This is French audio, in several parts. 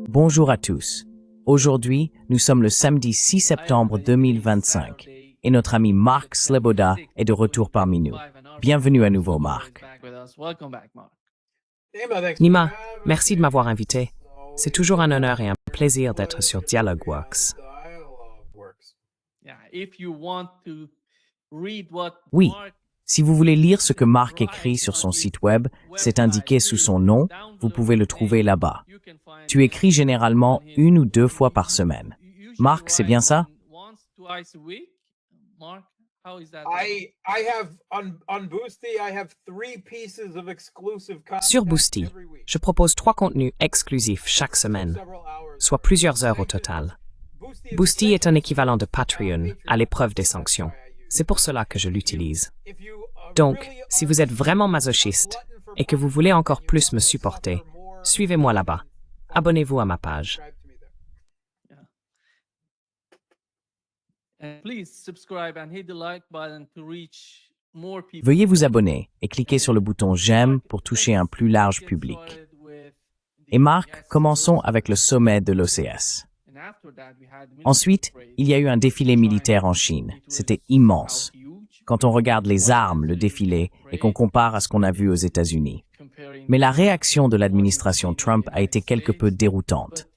Bonjour à tous. Aujourd'hui, nous sommes le samedi 6 septembre 2025 et notre ami Mark Sleboda est de retour parmi nous. Bienvenue à nouveau, Mark. Nima, merci de m'avoir invité. C'est toujours un honneur et un plaisir d'être sur DialogWorks. Oui, si vous voulez lire ce que Mark écrit sur son site web, c'est indiqué sous son nom, vous pouvez le trouver là-bas. Tu écris généralement 1 ou 2 fois par semaine. Mark, c'est bien ça? Sur Boosty, je propose 3 contenus exclusifs chaque semaine, soit plusieurs heures au total. Boosty est un équivalent de Patreon à l'épreuve des sanctions. C'est pour cela que je l'utilise. Donc, si vous êtes vraiment masochiste et que vous voulez encore plus me supporter, suivez-moi là-bas. Abonnez-vous à ma page. Veuillez vous abonner et cliquez sur le bouton j'aime pour toucher un plus large public. Et Mark, commençons avec le sommet de l'OCS. Ensuite, il y a eu un défilé militaire en Chine. C'était immense. Quand on regarde les armes, le défilé, et qu'on compare à ce qu'on a vu aux États-Unis. Mais la réaction de l'administration Trump a été quelque peu déroutante.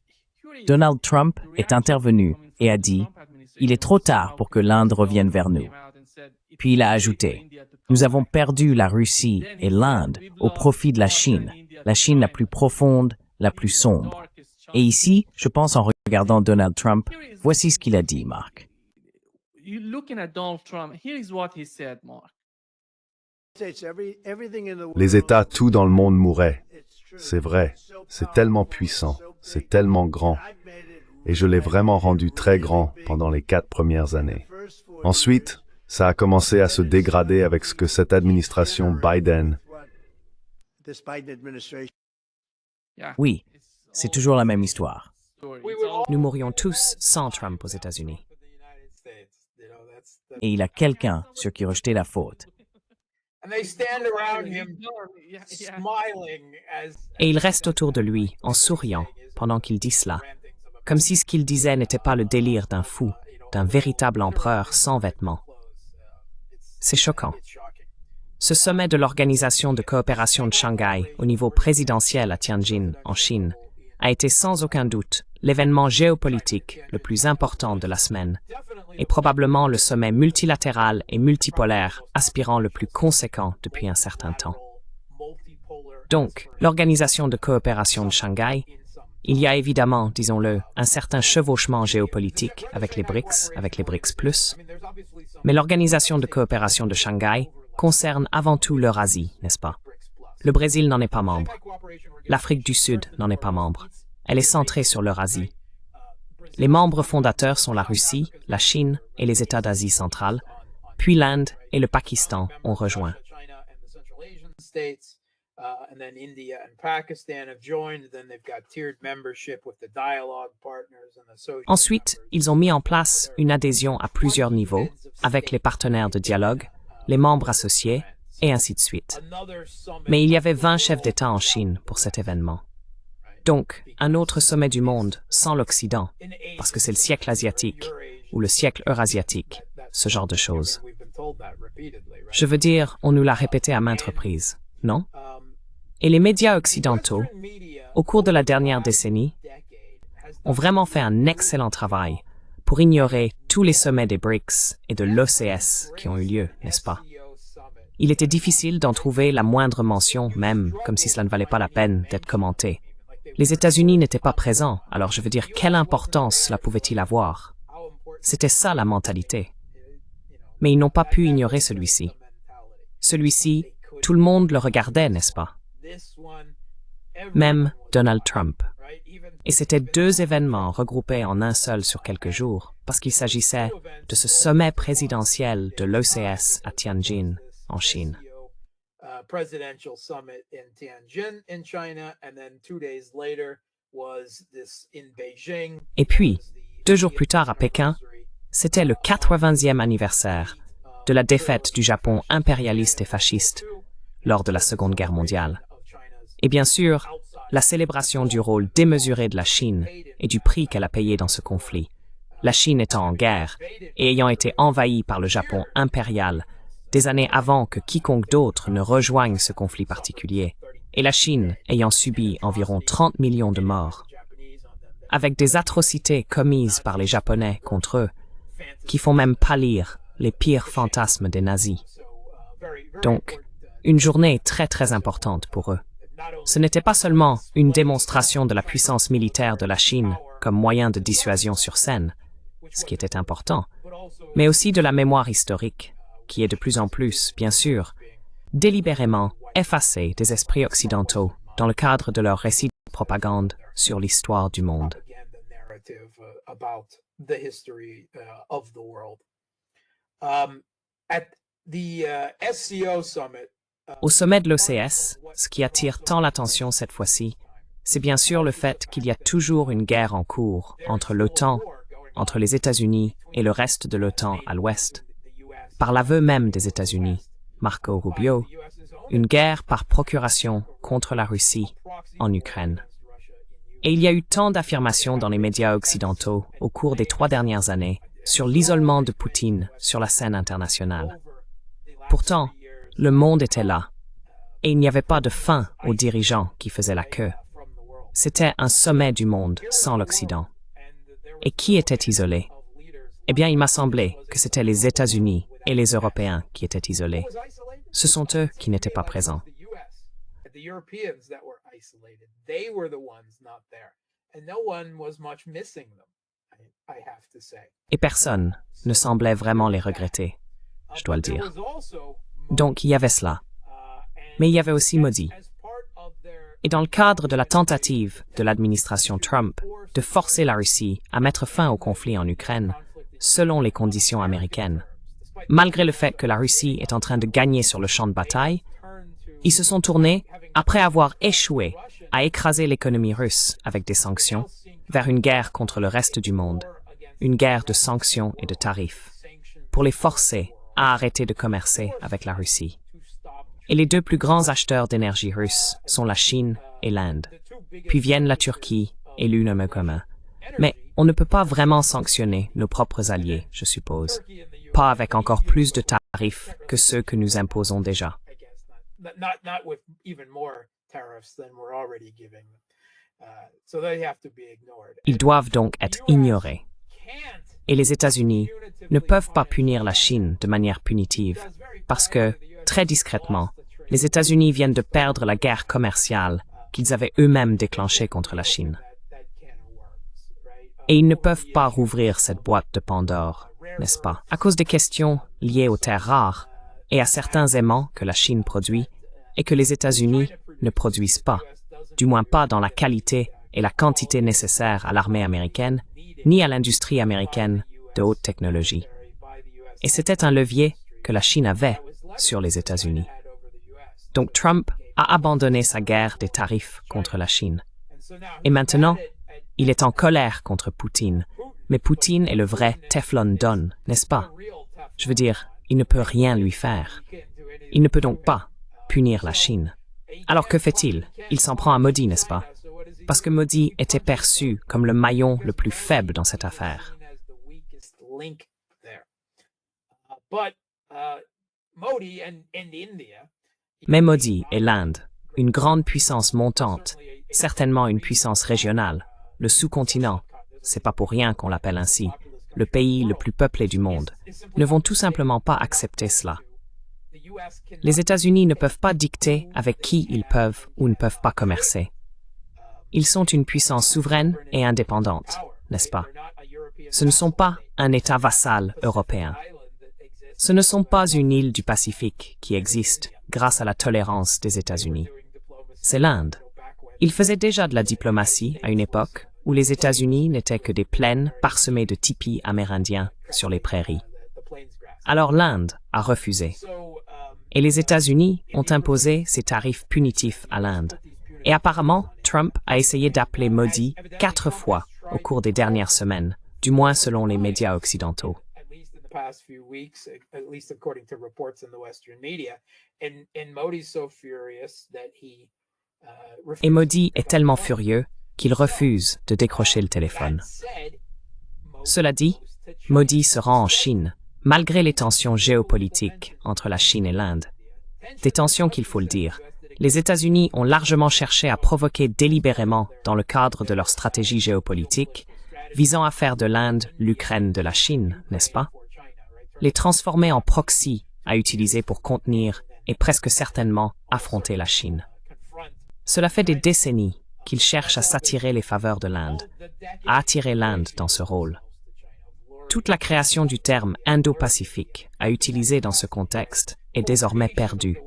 Donald Trump est intervenu et a dit « Il est trop tard pour que l'Inde revienne vers nous ». Puis il a ajouté « Nous avons perdu la Russie et l'Inde au profit de la Chine la plus profonde, la plus sombre. » Et ici, je pense en regardant Donald Trump, voici ce qu'il a dit, Mark. Les États, tout dans le monde mourrait. C'est vrai, c'est tellement puissant, c'est tellement grand. Et je l'ai vraiment rendu très grand pendant les 4 premières années. Ensuite, ça a commencé à se dégrader avec ce que cette administration Biden... Oui, c'est toujours la même histoire. Nous mourrions tous sans Trump aux États-Unis. Et il a quelqu'un sur qui rejeter la faute. Et ils restent autour de lui en souriant pendant qu'il dit cela, comme si ce qu'il disait n'était pas le délire d'un fou, d'un véritable empereur sans vêtements. C'est choquant. Ce sommet de l'Organisation de coopération de Shanghai au niveau présidentiel à Tianjin, en Chine, a été sans aucun doute l'événement géopolitique le plus important de la semaine et probablement le sommet multilatéral et multipolaire aspirant le plus conséquent depuis un certain temps. Donc, l'Organisation de coopération de Shanghai, il y a évidemment, disons-le, un certain chevauchement géopolitique avec les BRICS Plus, mais l'Organisation de coopération de Shanghai concerne avant tout l'Eurasie, n'est-ce pas? Le Brésil n'en est pas membre. L'Afrique du Sud n'en est pas membre. Elle est centrée sur l'Eurasie. Les membres fondateurs sont la Russie, la Chine et les États d'Asie centrale, puis l'Inde et le Pakistan ont rejoint. Ensuite, ils ont mis en place une adhésion à plusieurs niveaux, avec les partenaires de dialogue, les membres associés, et ainsi de suite. Mais il y avait 20 chefs d'État en Chine pour cet événement. Donc, un autre sommet du monde sans l'Occident, parce que c'est le siècle asiatique ou le siècle eurasiatique, ce genre de choses. Je veux dire, on nous l'a répété à maintes reprises, non? Et les médias occidentaux, au cours de la dernière décennie, ont vraiment fait un excellent travail pour ignorer tous les sommets des BRICS et de l'OCS qui ont eu lieu, n'est-ce pas? Il était difficile d'en trouver la moindre mention, même comme si cela ne valait pas la peine d'être commenté. Les États-Unis n'étaient pas présents, alors je veux dire, quelle importance cela pouvait-il avoir? C'était ça la mentalité. Mais ils n'ont pas pu ignorer celui-ci. Celui-ci, tout le monde le regardait, n'est-ce pas? Même Donald Trump. Et c'était 2 événements regroupés en un seul sur quelques jours, parce qu'il s'agissait de ce sommet présidentiel de l'OCS à Tianjin, en Chine. Et puis, 2 jours plus tard à Pékin, c'était le 80e anniversaire de la défaite du Japon impérialiste et fasciste lors de la Seconde Guerre mondiale. Et bien sûr, la célébration du rôle démesuré de la Chine et du prix qu'elle a payé dans ce conflit. La Chine étant en guerre et ayant été envahie par le Japon impérial des années avant que quiconque d'autre ne rejoigne ce conflit particulier, et la Chine ayant subi environ 30 millions de morts, avec des atrocités commises par les Japonais contre eux, qui font même pâlir les pires fantasmes des nazis. Donc, une journée très importante pour eux. Ce n'était pas seulement une démonstration de la puissance militaire de la Chine comme moyen de dissuasion sur scène, ce qui était important, mais aussi de la mémoire historique, qui est de plus en plus, bien sûr, délibérément effacée des esprits occidentaux dans le cadre de leur récit de propagande sur l'histoire du monde. Au sommet de l'OCS, ce qui attire tant l'attention cette fois-ci, c'est bien sûr le fait qu'il y a toujours une guerre en cours entre l'OTAN, entre les États-Unis et le reste de l'OTAN à l'ouest. Par l'aveu même des États-Unis, Marco Rubio, une guerre par procuration contre la Russie en Ukraine. Et il y a eu tant d'affirmations dans les médias occidentaux au cours des 3 dernières années sur l'isolement de Poutine sur la scène internationale. Pourtant, le monde était là, et il n'y avait pas de fin aux dirigeants qui faisaient la queue. C'était un sommet du monde sans l'Occident. Et qui était isolé? Eh bien, il m'a semblé que c'étaient les États-Unis et les Européens qui étaient isolés. Ce sont eux qui n'étaient pas présents. Et personne ne semblait vraiment les regretter, je dois le dire. Donc, il y avait cela. Mais il y avait aussi Modi. Et dans le cadre de la tentative de l'administration Trump de forcer la Russie à mettre fin au conflit en Ukraine, selon les conditions américaines, malgré le fait que la Russie est en train de gagner sur le champ de bataille, ils se sont tournés, après avoir échoué à écraser l'économie russe avec des sanctions, vers une guerre contre le reste du monde, une guerre de sanctions et de tarifs, pour les forcer à arrêter de commercer avec la Russie. Et les 2 plus grands acheteurs d'énergie russe sont la Chine et l'Inde. Puis viennent la Turquie et l'UNE commun. Mais on ne peut pas vraiment sanctionner nos propres alliés, je suppose. Pas avec encore plus de tarifs que ceux que nous imposons déjà. Ils doivent donc être ignorés. Et les États-Unis ne peuvent pas punir la Chine de manière punitive, parce que, très discrètement, les États-Unis viennent de perdre la guerre commerciale qu'ils avaient eux-mêmes déclenchée contre la Chine. Et ils ne peuvent pas rouvrir cette boîte de Pandore, n'est-ce pas, à cause des questions liées aux terres rares et à certains aimants que la Chine produit et que les États-Unis ne produisent pas, du moins pas dans la qualité et la quantité nécessaires à l'armée américaine, ni à l'industrie américaine de haute technologie. Et c'était un levier que la Chine avait sur les États-Unis. Donc Trump a abandonné sa guerre des tarifs contre la Chine. Et maintenant, il est en colère contre Poutine. Mais Poutine est le vrai Teflon Don, n'est-ce pas? Je veux dire, il ne peut rien lui faire. Il ne peut donc pas punir la Chine. Alors que fait-il? Il s'en prend à Modi, n'est-ce pas? Parce que Modi était perçu comme le maillon le plus faible dans cette affaire. Mais Modi et l'Inde, une grande puissance montante, certainement une puissance régionale, le sous-continent, c'est pas pour rien qu'on l'appelle ainsi, le pays le plus peuplé du monde, ne vont tout simplement pas accepter cela. Les États-Unis ne peuvent pas dicter avec qui ils peuvent ou ne peuvent pas commercer. Ils sont une puissance souveraine et indépendante, n'est-ce pas? Ce ne sont pas un État vassal européen. Ce ne sont pas une île du Pacifique qui existe grâce à la tolérance des États-Unis. C'est l'Inde. Ils faisaient déjà de la diplomatie à une époque où les États-Unis n'étaient que des plaines parsemées de tipis amérindiens sur les prairies. Alors l'Inde a refusé. Et les États-Unis ont imposé ces tarifs punitifs à l'Inde. Et apparemment, Trump a essayé d'appeler Modi 4 fois au cours des dernières semaines, du moins selon les médias occidentaux. Past few weeks, at least according to reports in the Western media, and Modi's so furious that he Et Modi est tellement furieux qu'il refuse de décrocher le téléphone. Cela dit, Modi se rend en Chine, malgré les tensions géopolitiques entre la Chine et l'Inde. Des tensions qu'il faut le dire. Les États-Unis ont largement cherché à provoquer délibérément dans le cadre de leur stratégie géopolitique, visant à faire de l'Inde l'Ukraine de la Chine, n'est-ce pas? Les transformer en proxy à utiliser pour contenir et presque certainement affronter la Chine. Cela fait des décennies qu'ils cherchent à s'attirer les faveurs de l'Inde, à attirer l'Inde dans ce rôle. Toute la création du terme Indo-Pacifique à utiliser dans ce contexte est désormais perdue.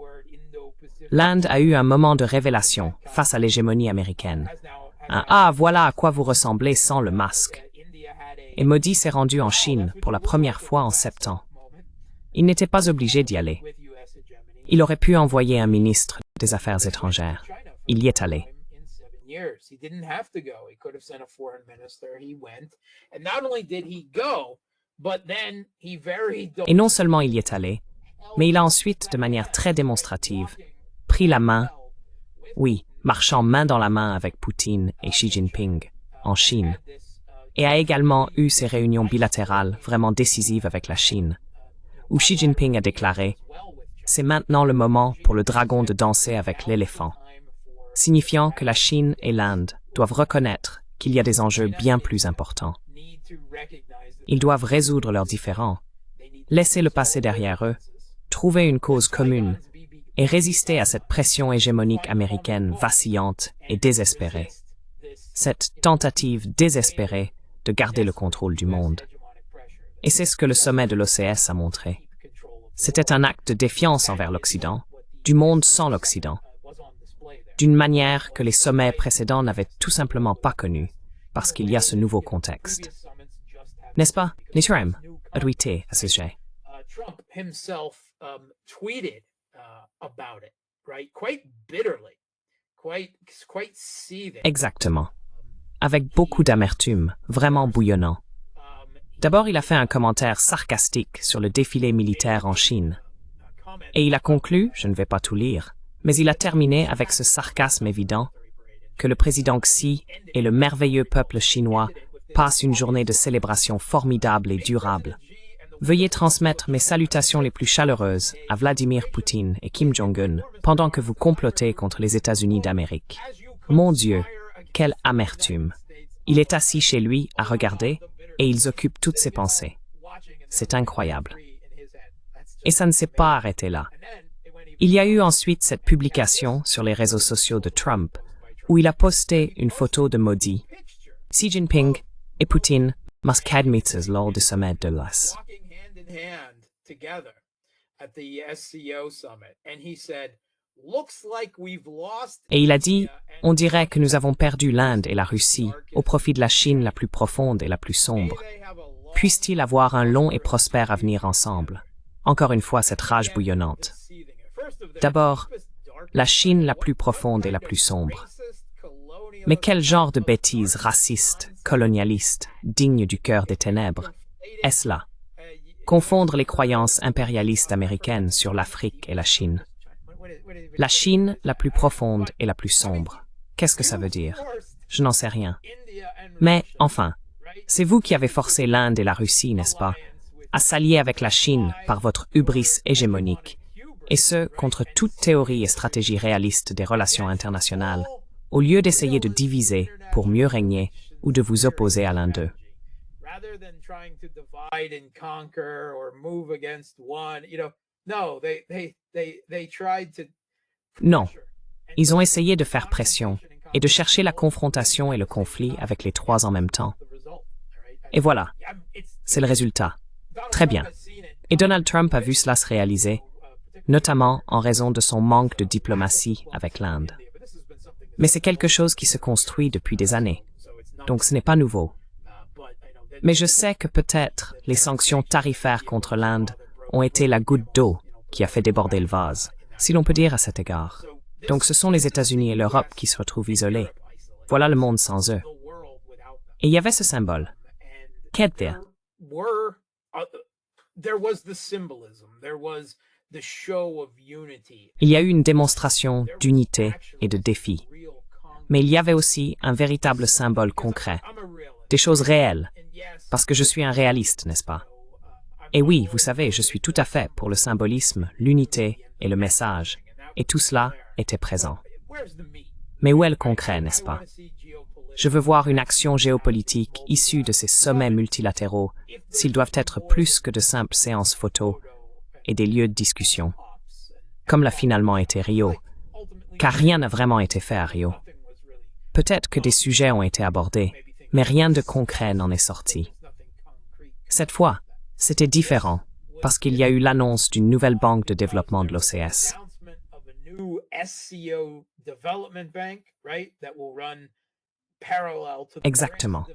L'Inde a eu un moment de révélation face à l'hégémonie américaine. Un « Ah, voilà à quoi vous ressemblez sans le masque ». Et Modi s'est rendu en Chine pour la première fois en 7 ans. Il n'était pas obligé d'y aller. Il aurait pu envoyer un ministre des Affaires étrangères. Il y est allé. Et non seulement il y est allé, mais il a ensuite, de manière très démonstrative, pris la main, oui, marchant main dans la main avec Poutine et Xi Jinping en Chine, et a également eu ses réunions bilatérales vraiment décisives avec la Chine, où Xi Jinping a déclaré « C'est maintenant le moment pour le dragon de danser avec l'éléphant », signifiant que la Chine et l'Inde doivent reconnaître qu'il y a des enjeux bien plus importants. Ils doivent résoudre leurs différends, laisser le passé derrière eux, trouver une cause commune et résister à cette pression hégémonique américaine vacillante et désespérée. Cette tentative désespérée de garder le contrôle du monde. Et c'est ce que le sommet de l'OCS a montré. C'était un acte de défiance envers l'Occident, du monde sans l'Occident, d'une manière que les sommets précédents n'avaient tout simplement pas connue, parce qu'il y a ce nouveau contexte. N'est-ce pas, Nichiram, a tweeté à ce sujet? Trump himself tweeted about it, right? Quite bitterly, quite seething. Exactement. Avec beaucoup d'amertume, vraiment bouillonnant. D'abord, il a fait un commentaire sarcastique sur le défilé militaire en Chine. Et il a conclu, je ne vais pas tout lire, mais il a terminé avec ce sarcasme évident que le président Xi et le merveilleux peuple chinois passent une journée de célébration formidable et durable. Veuillez transmettre mes salutations les plus chaleureuses à Vladimir Poutine et Kim Jong-un pendant que vous complotez contre les États-Unis d'Amérique. Mon Dieu, quelle amertume! Il est assis chez lui à regarder et ils occupent toutes ses pensées. C'est incroyable. Et ça ne s'est pas arrêté là. Il y a eu ensuite cette publication sur les réseaux sociaux de Trump où il a posté une photo de Modi, Xi Jinping et Poutine Mascadmitzes lors du sommet de l'OAS. Et il a dit, on dirait que nous avons perdu l'Inde et la Russie au profit de la Chine la plus profonde et la plus sombre. Puissent-ils avoir un long et prospère avenir ensemble? Encore une fois, cette rage bouillonnante. D'abord, la Chine la plus profonde et la plus sombre. Mais quel genre de bêtises racistes, colonialistes, dignes du cœur des ténèbres est-ce là? Confondre les croyances impérialistes américaines sur l'Afrique et la Chine. La Chine la plus profonde et la plus sombre. Qu'est-ce que ça veut dire? Je n'en sais rien. Mais, enfin, c'est vous qui avez forcé l'Inde et la Russie, n'est-ce pas, à s'allier avec la Chine par votre hubris hégémonique, et ce, contre toute théorie et stratégie réaliste des relations internationales, au lieu d'essayer de diviser pour mieux régner ou de vous opposer à l'un d'eux. Non, ils ont essayé de faire pression et de chercher la confrontation et le conflit avec les trois en même temps. Et voilà, c'est le résultat. Très bien. Et Donald Trump a vu cela se réaliser, notamment en raison de son manque de diplomatie avec l'Inde. Mais c'est quelque chose qui se construit depuis des années, donc ce n'est pas nouveau. Mais je sais que peut-être les sanctions tarifaires contre l'Inde ont été la goutte d'eau qui a fait déborder le vase, si l'on peut dire à cet égard. Donc ce sont les États-Unis et l'Europe qui se retrouvent isolés. Voilà le monde sans eux. Et il y avait ce symbole. Qu'est-ce? There was the symbolism. There was Il y a eu une démonstration d'unité et de défi. Mais il y avait aussi un véritable symbole concret, des choses réelles, parce que je suis un réaliste, n'est-ce pas? Et oui, vous savez, je suis tout à fait pour le symbolisme, l'unité et le message, et tout cela était présent. Mais où est le concret, n'est-ce pas? Je veux voir une action géopolitique issue de ces sommets multilatéraux, s'ils doivent être plus que de simples séances photos et des lieux de discussion, comme l'a finalement été Rio, car rien n'a vraiment été fait à Rio. Peut-être que des sujets ont été abordés, mais rien de concret n'en est sorti. Cette fois, c'était différent, parce qu'il y a eu l'annonce d'une nouvelle banque de développement de l'OCS. Exactement.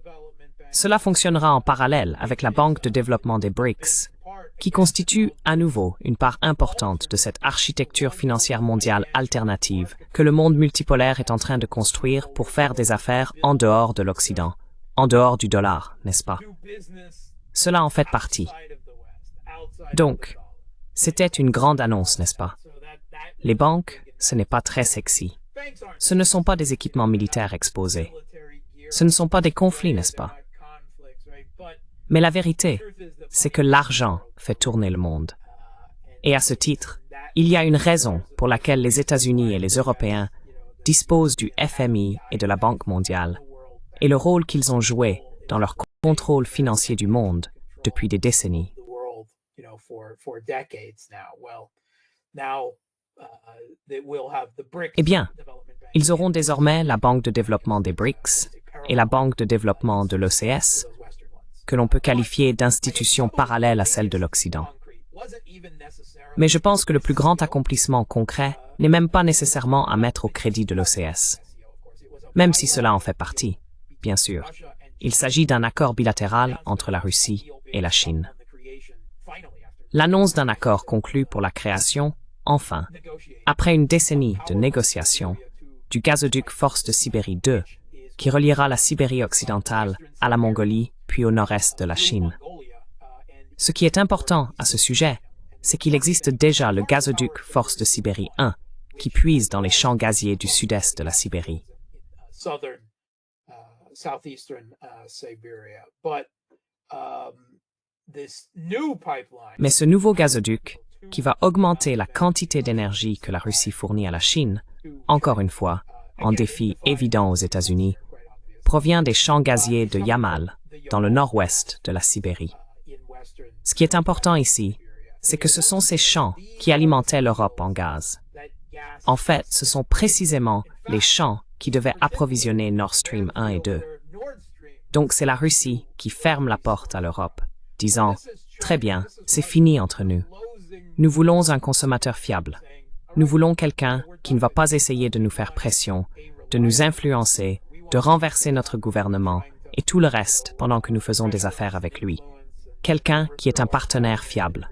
Cela fonctionnera en parallèle avec la banque de développement des BRICS, qui constitue à nouveau une part importante de cette architecture financière mondiale alternative que le monde multipolaire est en train de construire pour faire des affaires en dehors de l'Occident, en dehors du dollar, n'est-ce pas? Cela en fait partie. Donc, c'était une grande annonce, n'est-ce pas? Les banques, ce n'est pas très sexy. Ce ne sont pas des équipements militaires exposés. Ce ne sont pas des conflits, n'est-ce pas? Mais la vérité, c'est que l'argent fait tourner le monde. Et à ce titre, il y a une raison pour laquelle les États-Unis et les Européens disposent du FMI et de la Banque mondiale, et le rôle qu'ils ont joué dans leur contrôle financier du monde depuis des décennies. Eh bien, ils auront désormais la Banque de développement des BRICS et la Banque de développement de l'OCS, que l'on peut qualifier d'institution parallèle à celle de l'Occident. Mais je pense que le plus grand accomplissement concret n'est même pas nécessairement à mettre au crédit de l'OCS, même si cela en fait partie, bien sûr. Il s'agit d'un accord bilatéral entre la Russie et la Chine. L'annonce d'un accord conclu pour la création, enfin, après une décennie de négociations, du gazoduc Force de Sibérie 2, qui reliera la Sibérie occidentale à la Mongolie puis au nord-est de la Chine. Ce qui est important à ce sujet, c'est qu'il existe déjà le gazoduc Force de Sibérie 1, qui puise dans les champs gaziers du sud-est de la Sibérie. Mais ce nouveau gazoduc, qui va augmenter la quantité d'énergie que la Russie fournit à la Chine, encore une fois, en défi évident aux États-Unis, provient des champs gaziers de Yamal, dans le nord-ouest de la Sibérie. Ce qui est important ici, c'est que ce sont ces champs qui alimentaient l'Europe en gaz. En fait, ce sont précisément les champs qui devaient approvisionner Nord Stream 1 et 2. Donc c'est la Russie qui ferme la porte à l'Europe, disant « Très bien, c'est fini entre nous. Nous voulons un consommateur fiable. Nous voulons quelqu'un qui ne va pas essayer de nous faire pression, de nous influencer, de renverser notre gouvernement et tout le reste pendant que nous faisons des affaires avec lui. Quelqu'un qui est un partenaire fiable. »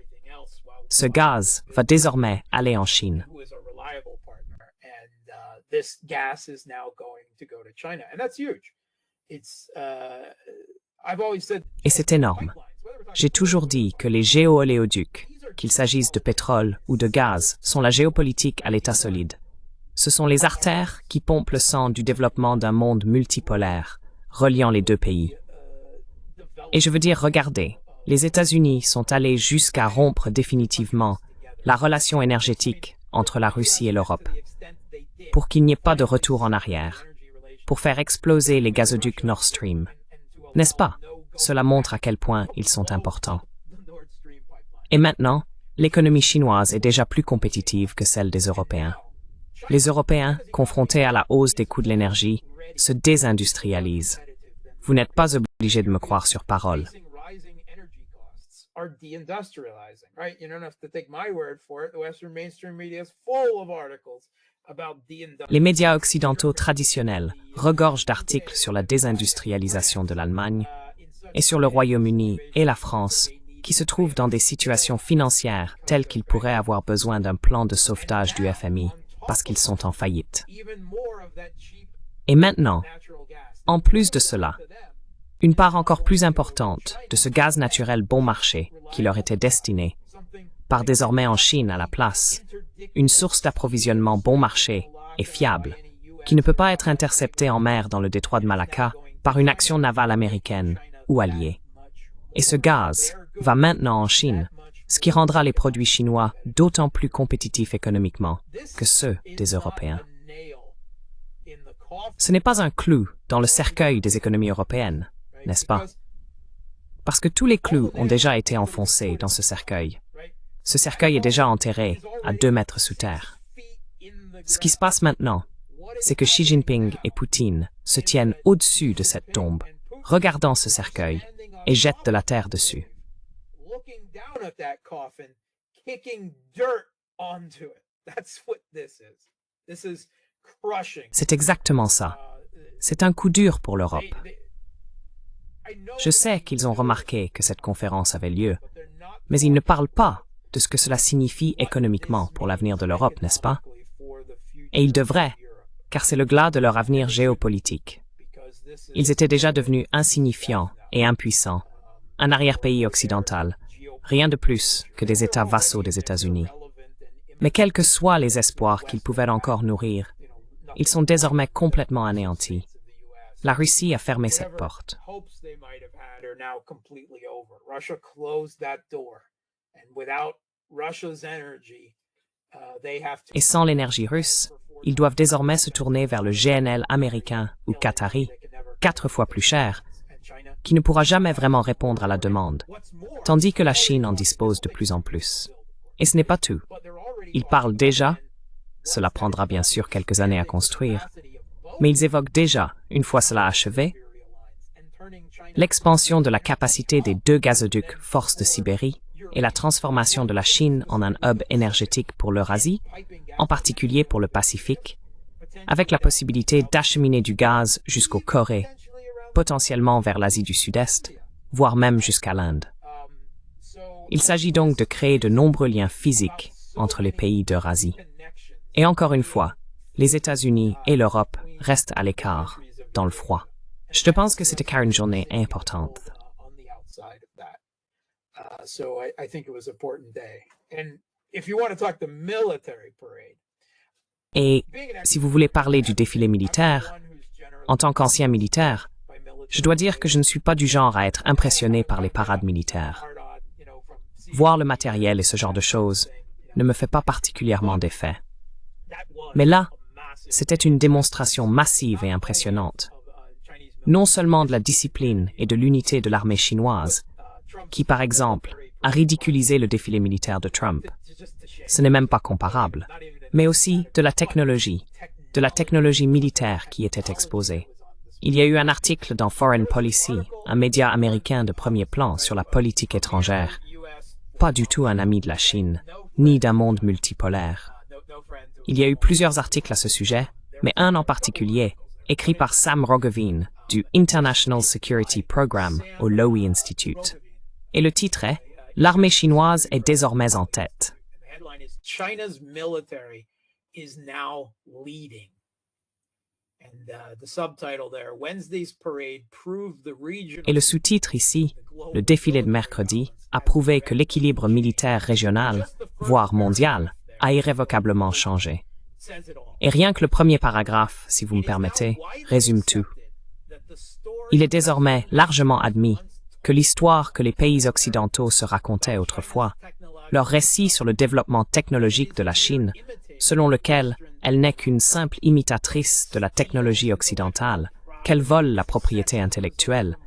Ce gaz va désormais aller en Chine. Et c'est énorme. J'ai toujours dit que les géoéléoducs, qu'il s'agisse de pétrole ou de gaz, sont la géopolitique à l'état solide. Ce sont les artères qui pompent le sang du développement d'un monde multipolaire, reliant les deux pays. Et je veux dire, regardez, les États-Unis sont allés jusqu'à rompre définitivement la relation énergétique entre la Russie et l'Europe, pour qu'il n'y ait pas de retour en arrière, pour faire exploser les gazoducs Nord Stream. N'est-ce pas? Cela montre à quel point ils sont importants. Et maintenant, l'économie chinoise est déjà plus compétitive que celle des Européens. Les Européens, confrontés à la hausse des coûts de l'énergie, se désindustrialisent. Vous n'êtes pas obligé de me croire sur parole. Les médias occidentaux traditionnels regorgent d'articles sur la désindustrialisation de l'Allemagne et sur le Royaume-Uni et la France, qui se trouvent dans des situations financières telles qu'ils pourraient avoir besoin d'un plan de sauvetage du FMI parce qu'ils sont en faillite. Et maintenant, en plus de cela, une part encore plus importante de ce gaz naturel bon marché qui leur était destiné part désormais en Chine à la place, une source d'approvisionnement bon marché et fiable, qui ne peut pas être interceptée en mer dans le détroit de Malacca par une action navale américaine ou alliée. Et ce gaz va maintenant en Chine, ce qui rendra les produits chinois d'autant plus compétitifs économiquement que ceux des Européens. Ce n'est pas un clou dans le cercueil des économies européennes, n'est-ce pas? Parce que tous les clous ont déjà été enfoncés dans ce cercueil. Ce cercueil est déjà enterré à 2 mètres sous terre. Ce qui se passe maintenant, c'est que Xi Jinping et Poutine se tiennent au-dessus de cette tombe, regardant ce cercueil, et jettent de la terre dessus. C'est exactement ça. C'est un coup dur pour l'Europe. Je sais qu'ils ont remarqué que cette conférence avait lieu, mais ils ne parlent pas de ce que cela signifie économiquement pour l'avenir de l'Europe, n'est-ce pas? Et ils devraient, car c'est le glas de leur avenir géopolitique. Ils étaient déjà devenus insignifiants et impuissants, un arrière-pays occidental, rien de plus que des États vassaux des États-Unis. Mais quels que soient les espoirs qu'ils pouvaient encore nourrir, ils sont désormais complètement anéantis. La Russie a fermé cette porte. Et sans l'énergie russe, ils doivent désormais se tourner vers le GNL américain ou qatari, 4 fois plus cher, qui ne pourra jamais vraiment répondre à la demande, tandis que la Chine en dispose de plus en plus. Et ce n'est pas tout. Ils parlent déjà, cela prendra bien sûr quelques années à construire, mais ils évoquent déjà, une fois cela achevé, l'expansion de la capacité des 2 gazoducs Force de Sibérie et la transformation de la Chine en un hub énergétique pour l'Eurasie, en particulier pour le Pacifique, avec la possibilité d'acheminer du gaz jusqu'au Corée, potentiellement vers l'Asie du Sud-Est, voire même jusqu'à l'Inde. Il s'agit donc de créer de nombreux liens physiques entre les pays d'Eurasie. Et encore une fois, les États-Unis et l'Europe restent à l'écart, dans le froid. Je pense que c'était car une journée importante. Et si vous voulez parler du défilé militaire, en tant qu'ancien militaire, je dois dire que je ne suis pas du genre à être impressionné par les parades militaires. Voir le matériel et ce genre de choses ne me fait pas particulièrement d'effet. Mais là, c'était une démonstration massive et impressionnante, non seulement de la discipline et de l'unité de l'armée chinoise, qui, par exemple, a ridiculisé le défilé militaire de Trump. Ce n'est même pas comparable, mais aussi de la technologie militaire qui était exposée. Il y a eu un article dans Foreign Policy, un média américain de premier plan sur la politique étrangère, pas du tout un ami de la Chine, ni d'un monde multipolaire. Il y a eu plusieurs articles à ce sujet, mais un en particulier, écrit par Sam Rogovin du International Security Program au Lowy Institute. Et le titre est « L'armée chinoise est désormais en tête ». Et le sous-titre ici, le défilé de mercredi, a prouvé que l'équilibre militaire régional, voire mondial, a irrévocablement changé. Et rien que le premier paragraphe, si vous me permettez, résume tout. Il est désormais largement admis que l'histoire que les pays occidentaux se racontaient autrefois, leur récit sur le développement technologique de la Chine, selon lequel elle n'est qu'une simple imitatrice de la technologie occidentale, qu'elle vole la propriété intellectuelle,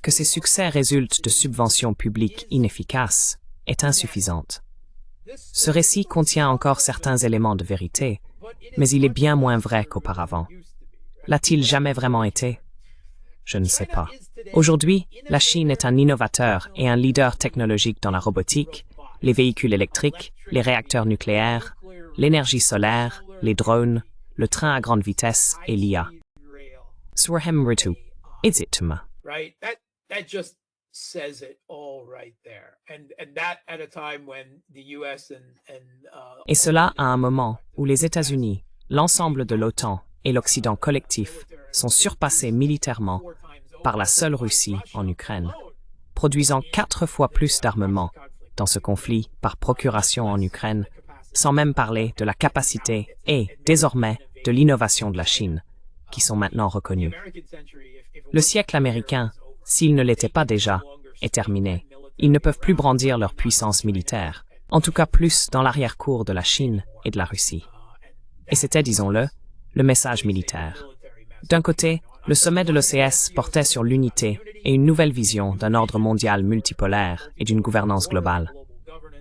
que ses succès résultent de subventions publiques inefficaces, est insuffisante. Ce récit contient encore certains éléments de vérité, mais il est bien moins vrai qu'auparavant. L'a-t-il jamais vraiment été? Je ne sais pas. Aujourd'hui, la Chine est un innovateur et un leader technologique dans la robotique, les véhicules électriques, les réacteurs nucléaires, l'énergie solaire, les drones, le train à grande vitesse et l'IA. Swarhem Ritu, Izituma. That just says it all right there. And that at a time when the US Et cela à un moment où les États-Unis, l'ensemble de l'OTAN et l'Occident collectif sont surpassés militairement par la seule Russie en Ukraine, produisant 4 fois plus d'armements dans ce conflit par procuration en Ukraine, sans même parler de la capacité et, désormais, de l'innovation de la Chine, qui sont maintenant reconnues. Le siècle américain, s'il ne l'était pas déjà, est terminé. Ils ne peuvent plus brandir leur puissance militaire, en tout cas plus dans l'arrière-cour de la Chine et de la Russie. Et c'était, disons-le, le message militaire. D'un côté, le sommet de l'OCS portait sur l'unité et une nouvelle vision d'un ordre mondial multipolaire et d'une gouvernance globale.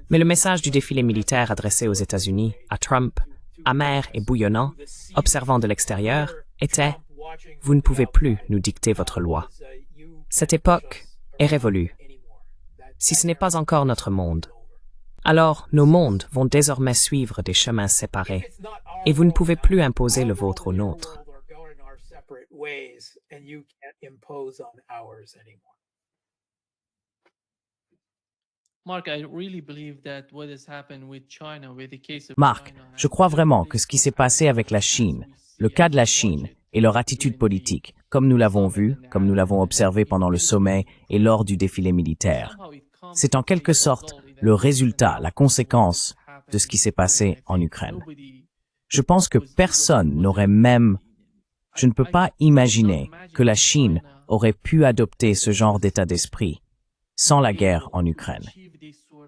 Mais le message du défilé militaire adressé aux États-Unis, à Trump, amer et bouillonnant, observant de l'extérieur, était « Vous ne pouvez plus nous dicter votre loi ». Cette époque est révolue. Si ce n'est pas encore notre monde, alors nos mondes vont désormais suivre des chemins séparés, et vous ne pouvez plus imposer le vôtre au nôtre. Marc, je crois vraiment que ce qui s'est passé avec la Chine, le cas de la Chine et leur attitude politique, comme nous l'avons vu, comme nous l'avons observé pendant le sommet et lors du défilé militaire, c'est en quelque sorte le résultat, la conséquence de ce qui s'est passé en Ukraine. Je pense que personne n'aurait même... Je ne peux pas imaginer que la Chine aurait pu adopter ce genre d'état d'esprit sans la guerre en Ukraine.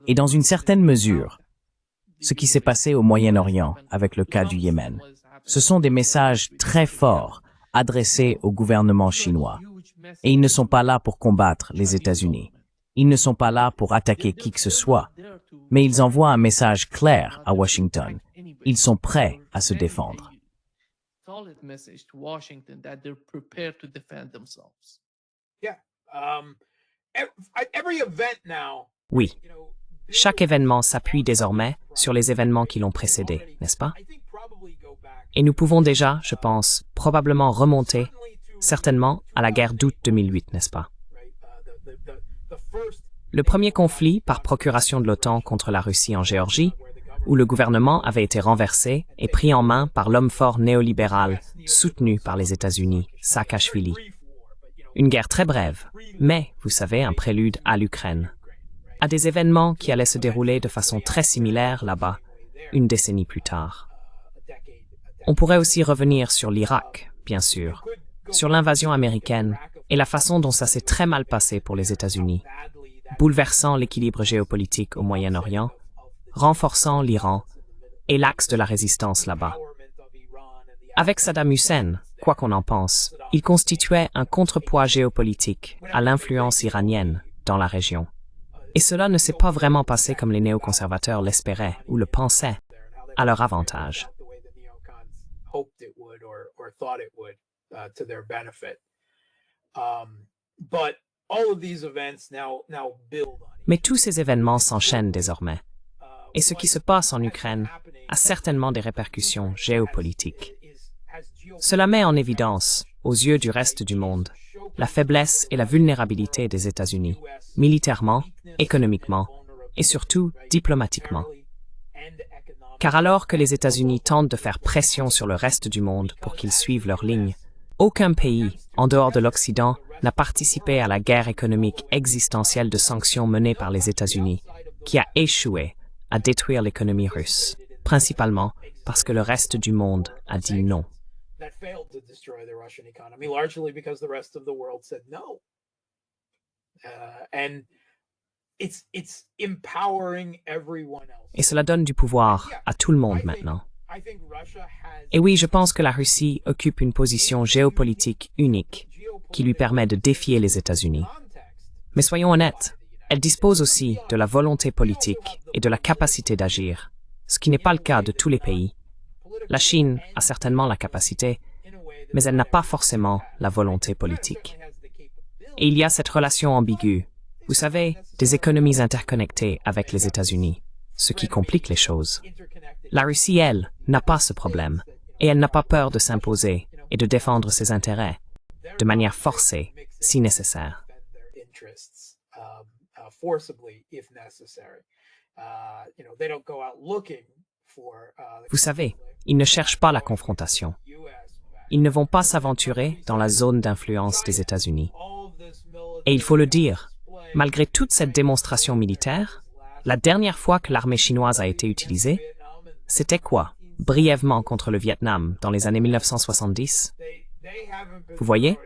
Et dans une certaine mesure, ce qui s'est passé au Moyen-Orient avec le cas du Yémen, ce sont des messages très forts adressés au gouvernement chinois. Et ils ne sont pas là pour combattre les États-Unis. Ils ne sont pas là pour attaquer qui que ce soit. Mais ils envoient un message clair à Washington. Ils sont prêts à se défendre. Oui, chaque événement s'appuie désormais sur les événements qui l'ont précédé, n'est-ce pas? Et nous pouvons déjà, je pense, probablement remonter, certainement, à la guerre d'août 2008, n'est-ce pas? Le premier conflit par procuration de l'OTAN contre la Russie en Géorgie, où le gouvernement avait été renversé et pris en main par l'homme fort néolibéral, soutenu par les États-Unis, Saakashvili. Une guerre très brève, mais, vous savez, un prélude à l'Ukraine. À des événements qui allaient se dérouler de façon très similaire là-bas, une décennie plus tard. On pourrait aussi revenir sur l'Irak, bien sûr, sur l'invasion américaine et la façon dont ça s'est très mal passé pour les États-Unis, bouleversant l'équilibre géopolitique au Moyen-Orient, renforçant l'Iran et l'axe de la résistance là-bas. Avec Saddam Hussein, quoi qu'on en pense, il constituait un contrepoids géopolitique à l'influence iranienne dans la région. Et cela ne s'est pas vraiment passé comme les néoconservateurs l'espéraient ou le pensaient, à leur avantage. Mais tous ces événements s'enchaînent désormais. Et ce qui se passe en Ukraine a certainement des répercussions géopolitiques. Cela met en évidence, aux yeux du reste du monde, la faiblesse et la vulnérabilité des États-Unis, militairement, économiquement et surtout diplomatiquement. Car alors que les États-Unis tentent de faire pression sur le reste du monde pour qu'ils suivent leur ligne, aucun pays, en dehors de l'Occident, n'a participé à la guerre économique existentielle de sanctions menée par les États-Unis, qui a échoué à détruire l'économie russe, principalement parce que le reste du monde a dit non. Et cela donne du pouvoir à tout le monde maintenant. Et oui, je pense que la Russie occupe une position géopolitique unique qui lui permet de défier les États-Unis. Mais soyons honnêtes, elle dispose aussi de la volonté politique et de la capacité d'agir, ce qui n'est pas le cas de tous les pays. La Chine a certainement la capacité, mais elle n'a pas forcément la volonté politique. Et il y a cette relation ambiguë, vous savez, des économies interconnectées avec les États-Unis, ce qui complique les choses. La Russie, elle, n'a pas ce problème, et elle n'a pas peur de s'imposer et de défendre ses intérêts, de manière forcée, si nécessaire. Vous savez, ils ne cherchent pas la confrontation. Ils ne vont pas s'aventurer dans la zone d'influence des États-Unis. Et il faut le dire, malgré toute cette démonstration militaire, La dernière fois que l'armée chinoise a été utilisée, c'était quoi? Brièvement contre le Vietnam, dans les années 1970. Vous voyez?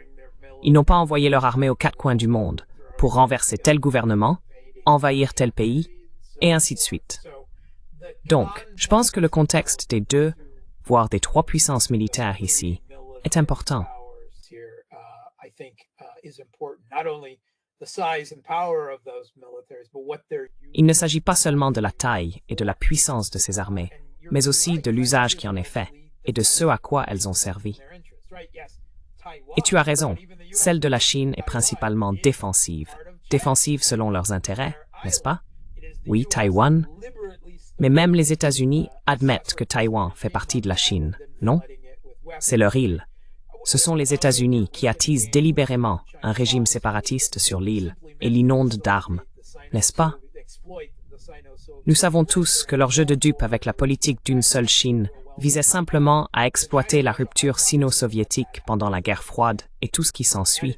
Ils n'ont pas envoyé leur armée aux quatre coins du monde pour renverser tel gouvernement, envahir tel pays, et ainsi de suite. Donc, je pense que le contexte des deux, voire des trois puissances militaires ici, est important. Il ne s'agit pas seulement de la taille et de la puissance de ces armées, mais aussi de l'usage qui en est fait et de ce à quoi elles ont servi. Et tu as raison, celle de la Chine est principalement défensive. Défensive selon leurs intérêts, n'est-ce pas? Oui, Taïwan. Mais même les États-Unis admettent que Taïwan fait partie de la Chine, non? C'est leur île. Ce sont les États-Unis qui attisent délibérément un régime séparatiste sur l'île et l'inondent d'armes, n'est-ce pas? Nous savons tous que leur jeu de dupe avec la politique d'une seule Chine visait simplement à exploiter la rupture sino-soviétique pendant la guerre froide et tout ce qui s'ensuit,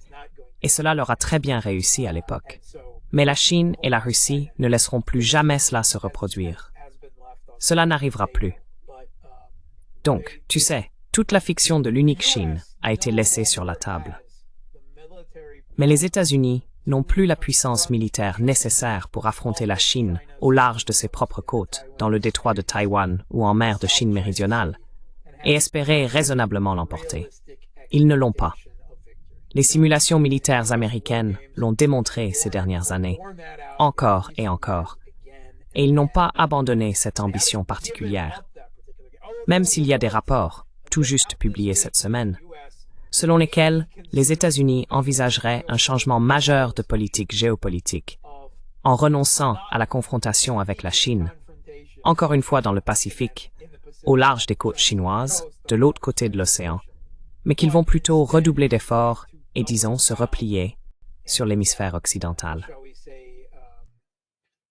et cela leur a très bien réussi à l'époque. Mais la Chine et la Russie ne laisseront plus jamais cela se reproduire. Cela n'arrivera plus. Donc, tu sais, toute la fiction de l'unique Chine a été laissée sur la table. Mais les États-Unis n'ont plus la puissance militaire nécessaire pour affronter la Chine au large de ses propres côtes, dans le détroit de Taïwan ou en mer de Chine méridionale, et espérer raisonnablement l'emporter. Ils ne l'ont pas. Les simulations militaires américaines l'ont démontré ces dernières années, encore et encore, et ils n'ont pas abandonné cette ambition particulière. Même s'il y a des rapports, tout juste publiés cette semaine, selon lesquels les États-Unis envisageraient un changement majeur de politique géopolitique, en renonçant à la confrontation avec la Chine, encore une fois dans le Pacifique, au large des côtes chinoises, de l'autre côté de l'océan, mais qu'ils vont plutôt redoubler d'efforts et, disons, se replier sur l'hémisphère occidental.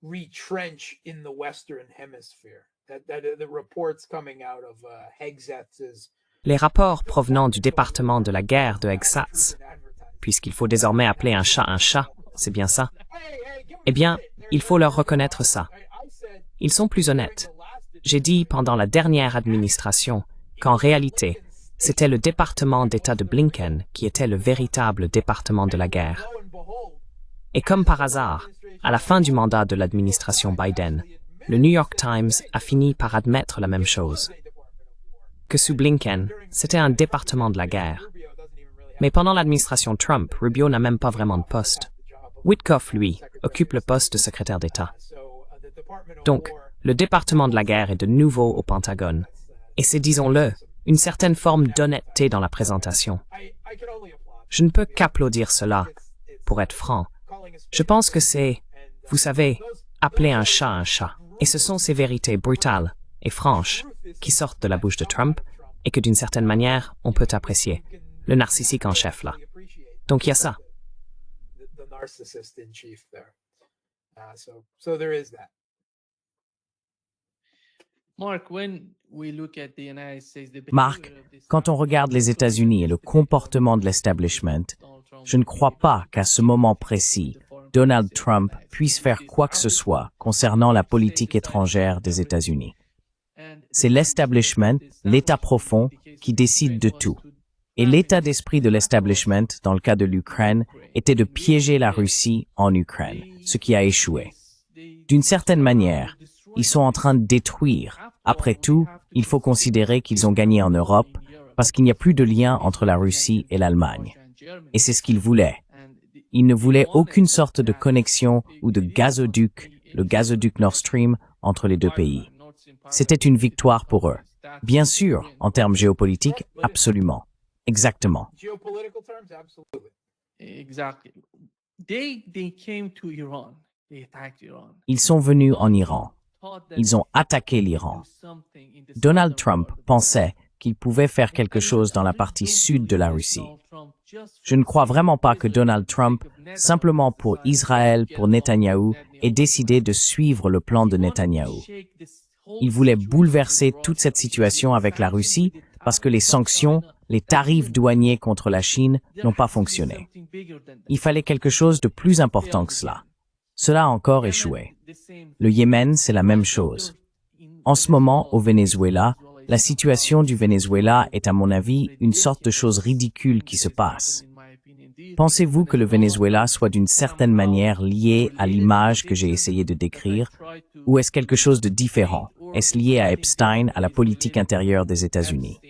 Retrench in the Western Hemisphere. The reports coming out of Hegseth's. Les rapports provenant du département de la guerre de Hegseth, puisqu'il faut désormais appeler un chat, c'est bien ça? Eh bien, il faut leur reconnaître ça. Ils sont plus honnêtes. J'ai dit pendant la dernière administration qu'en réalité, c'était le département d'État de Blinken qui était le véritable département de la guerre. Et comme par hasard, à la fin du mandat de l'administration Biden, le New York Times a fini par admettre la même chose. Que sous Blinken, c'était un département de la guerre. Mais pendant l'administration Trump, Rubio n'a même pas vraiment de poste. Witkoff, lui, occupe le poste de secrétaire d'État. Donc, le département de la guerre est de nouveau au Pentagone. Et c'est, disons-le, une certaine forme d'honnêteté dans la présentation. Je ne peux qu'applaudir cela, pour être franc. Je pense que c'est, vous savez, appeler un chat. Et ce sont ces vérités brutales et franches qui sortent de la bouche de Trump et que d'une certaine manière, on peut apprécier. Le narcissique en chef, là. Donc il y a ça. Marc, quand on regarde les États-Unis et le comportement de l'establishment, je ne crois pas qu'à ce moment précis, Donald Trump puisse faire quoi que ce soit concernant la politique étrangère des États-Unis. C'est l'establishment, l'État profond, qui décide de tout. Et l'état d'esprit de l'establishment, dans le cas de l'Ukraine, était de piéger la Russie en Ukraine, ce qui a échoué. D'une certaine manière, ils sont en train de détruire. Après tout, il faut considérer qu'ils ont gagné en Europe parce qu'il n'y a plus de lien entre la Russie et l'Allemagne. Et c'est ce qu'ils voulaient. Ils ne voulaient aucune sorte de connexion ou de gazoduc, le gazoduc Nord Stream, entre les deux pays. C'était une victoire pour eux. Bien sûr, en termes géopolitiques, absolument. Exactement. Ils sont venus en Iran. Ils ont attaqué l'Iran. Donald Trump pensait qu'il pouvait faire quelque chose dans la partie sud de la Russie. Je ne crois vraiment pas que Donald Trump, simplement pour Israël, pour Netanyahou, ait décidé de suivre le plan de Netanyahou. Il voulait bouleverser toute cette situation avec la Russie parce que les sanctions, les tarifs douaniers contre la Chine n'ont pas fonctionné. Il fallait quelque chose de plus important que cela. Cela a encore échoué. Le Yémen, c'est la même chose. En ce moment, au Venezuela, la situation du Venezuela est à mon avis une sorte de chose ridicule qui se passe. Pensez-vous que le Venezuela soit d'une certaine manière lié à l'image que j'ai essayé de décrire, ou est-ce quelque chose de différent? Est-ce lié à Epstein, à la politique intérieure des États-Unis?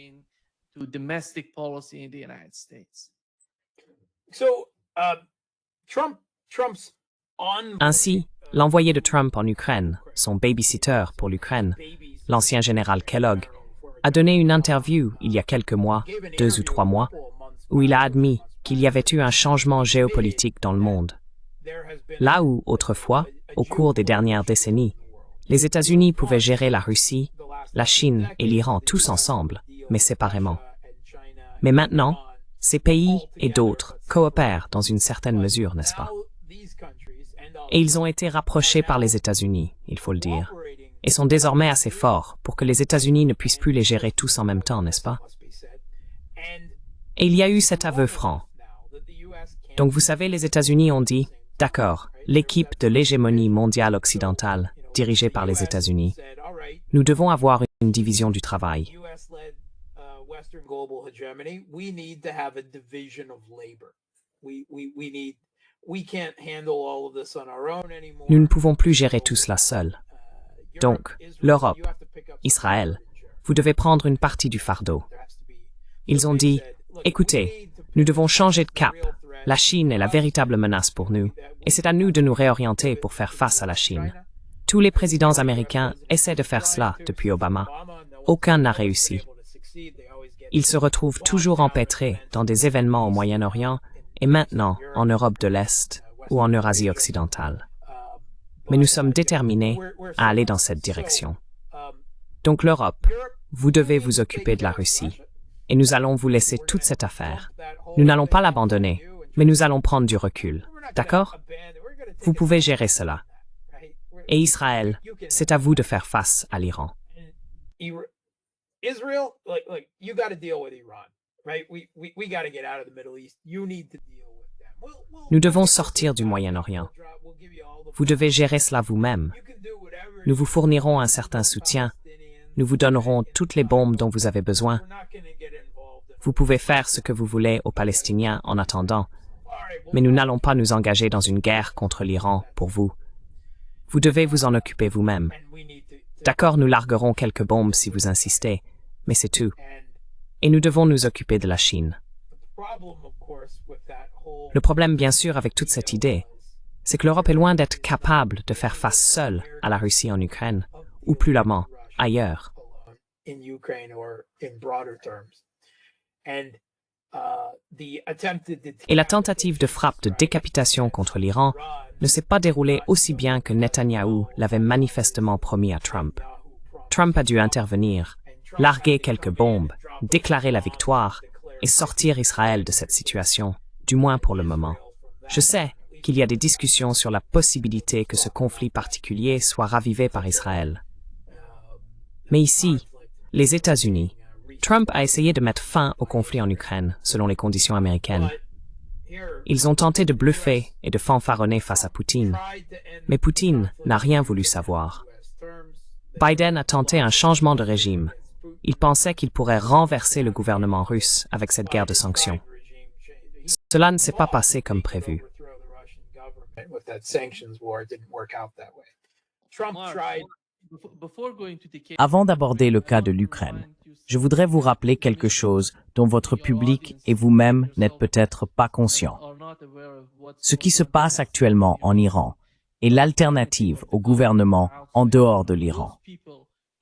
Ainsi, l'envoyé de Trump en Ukraine, son babysitter pour l'Ukraine, l'ancien général Kellogg, a donné une interview il y a quelques mois, 2 ou 3 mois, où il a admis qu'il y avait eu un changement géopolitique dans le monde. Là où, autrefois, au cours des dernières décennies, les États-Unis pouvaient gérer la Russie, la Chine et l'Iran tous ensemble, mais séparément. Mais maintenant, ces pays et d'autres coopèrent dans une certaine mesure, n'est-ce pas? Et ils ont été rapprochés par les États-Unis, il faut le dire, et sont désormais assez forts pour que les États-Unis ne puissent plus les gérer tous en même temps, n'est-ce pas? Et il y a eu cet aveu franc. Donc vous savez, les États-Unis ont dit, d'accord, l'équipe de l'hégémonie mondiale occidentale, dirigée par les États-Unis, nous devons avoir une division du travail. Nous ne pouvons plus gérer tout cela seuls. Donc, l'Europe, Israël, vous devez prendre une partie du fardeau. Ils ont dit, écoutez, nous devons changer de cap. La Chine est la véritable menace pour nous, et c'est à nous de nous réorienter pour faire face à la Chine. Tous les présidents américains essaient de faire cela depuis Obama. Aucun n'a réussi. Ils se retrouvent toujours empêtrés dans des événements au Moyen-Orient et maintenant en Europe de l'Est ou en Eurasie occidentale. Mais nous sommes déterminés à aller dans cette direction. Donc l'Europe, vous devez vous occuper de la Russie. Et nous allons vous laisser toute cette affaire. Nous n'allons pas l'abandonner, mais nous allons prendre du recul. D'accord? Vous pouvez gérer cela. Et Israël, c'est à vous de faire face à l'Iran. Nous devons sortir du Moyen-Orient. Vous devez gérer cela vous-même. Nous vous fournirons un certain soutien. Nous vous donnerons toutes les bombes dont vous avez besoin. Vous pouvez faire ce que vous voulez aux Palestiniens en attendant, mais nous n'allons pas nous engager dans une guerre contre l'Iran pour vous. Vous devez vous en occuper vous-même. D'accord, nous larguerons quelques bombes si vous insistez, mais c'est tout. Et nous devons nous occuper de la Chine. Le problème, bien sûr, avec toute cette idée, c'est que l'Europe est loin d'être capable de faire face seule à la Russie en Ukraine, ou plus largement, ailleurs. Et la tentative de frappe de décapitation contre l'Iran ne s'est pas déroulée aussi bien que Netanyahou l'avait manifestement promis à Trump. Trump a dû intervenir, larguer quelques bombes, déclarer la victoire et sortir Israël de cette situation, du moins pour le moment. Je sais qu'il y a des discussions sur la possibilité que ce conflit particulier soit ravivé par Israël. Mais ici, les États-Unis, Trump a essayé de mettre fin au conflit en Ukraine, selon les conditions américaines. Ils ont tenté de bluffer et de fanfaronner face à Poutine, mais Poutine n'a rien voulu savoir. Biden a tenté un changement de régime. Il pensait qu'il pourrait renverser le gouvernement russe avec cette guerre de sanctions. Cela ne s'est pas passé comme prévu. Avant d'aborder le cas de l'Ukraine, je voudrais vous rappeler quelque chose dont votre public et vous-même n'êtes peut-être pas conscients. Ce qui se passe actuellement en Iran est l'alternative au gouvernement en dehors de l'Iran.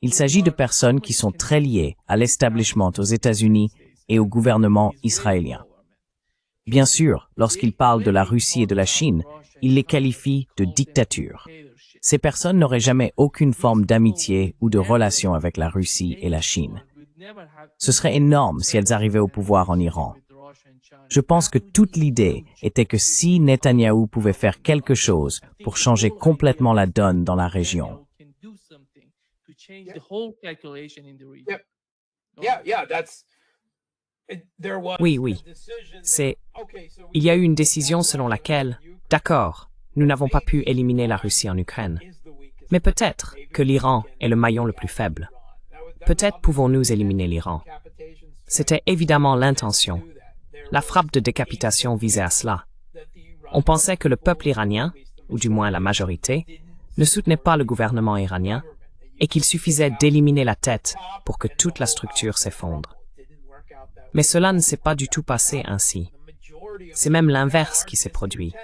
Il s'agit de personnes qui sont très liées à l'establishment aux États-Unis et au gouvernement israélien. Bien sûr, lorsqu'il parle de la Russie et de la Chine, il les qualifie de dictature. Ces personnes n'auraient jamais aucune forme d'amitié ou de relation avec la Russie et la Chine. Ce serait énorme si elles arrivaient au pouvoir en Iran. Je pense que toute l'idée était que si Netanyahou pouvait faire quelque chose pour changer complètement la donne dans la région. Oui. Il y a eu une décision selon laquelle, d'accord, nous n'avons pas pu éliminer la Russie en Ukraine. Mais peut-être que l'Iran est le maillon le plus faible. Peut-être pouvons-nous éliminer l'Iran. C'était évidemment l'intention. La frappe de décapitation visait à cela. On pensait que le peuple iranien, ou du moins la majorité, ne soutenait pas le gouvernement iranien et qu'il suffisait d'éliminer la tête pour que toute la structure s'effondre. Mais cela ne s'est pas du tout passé ainsi. C'est même l'inverse qui s'est produit.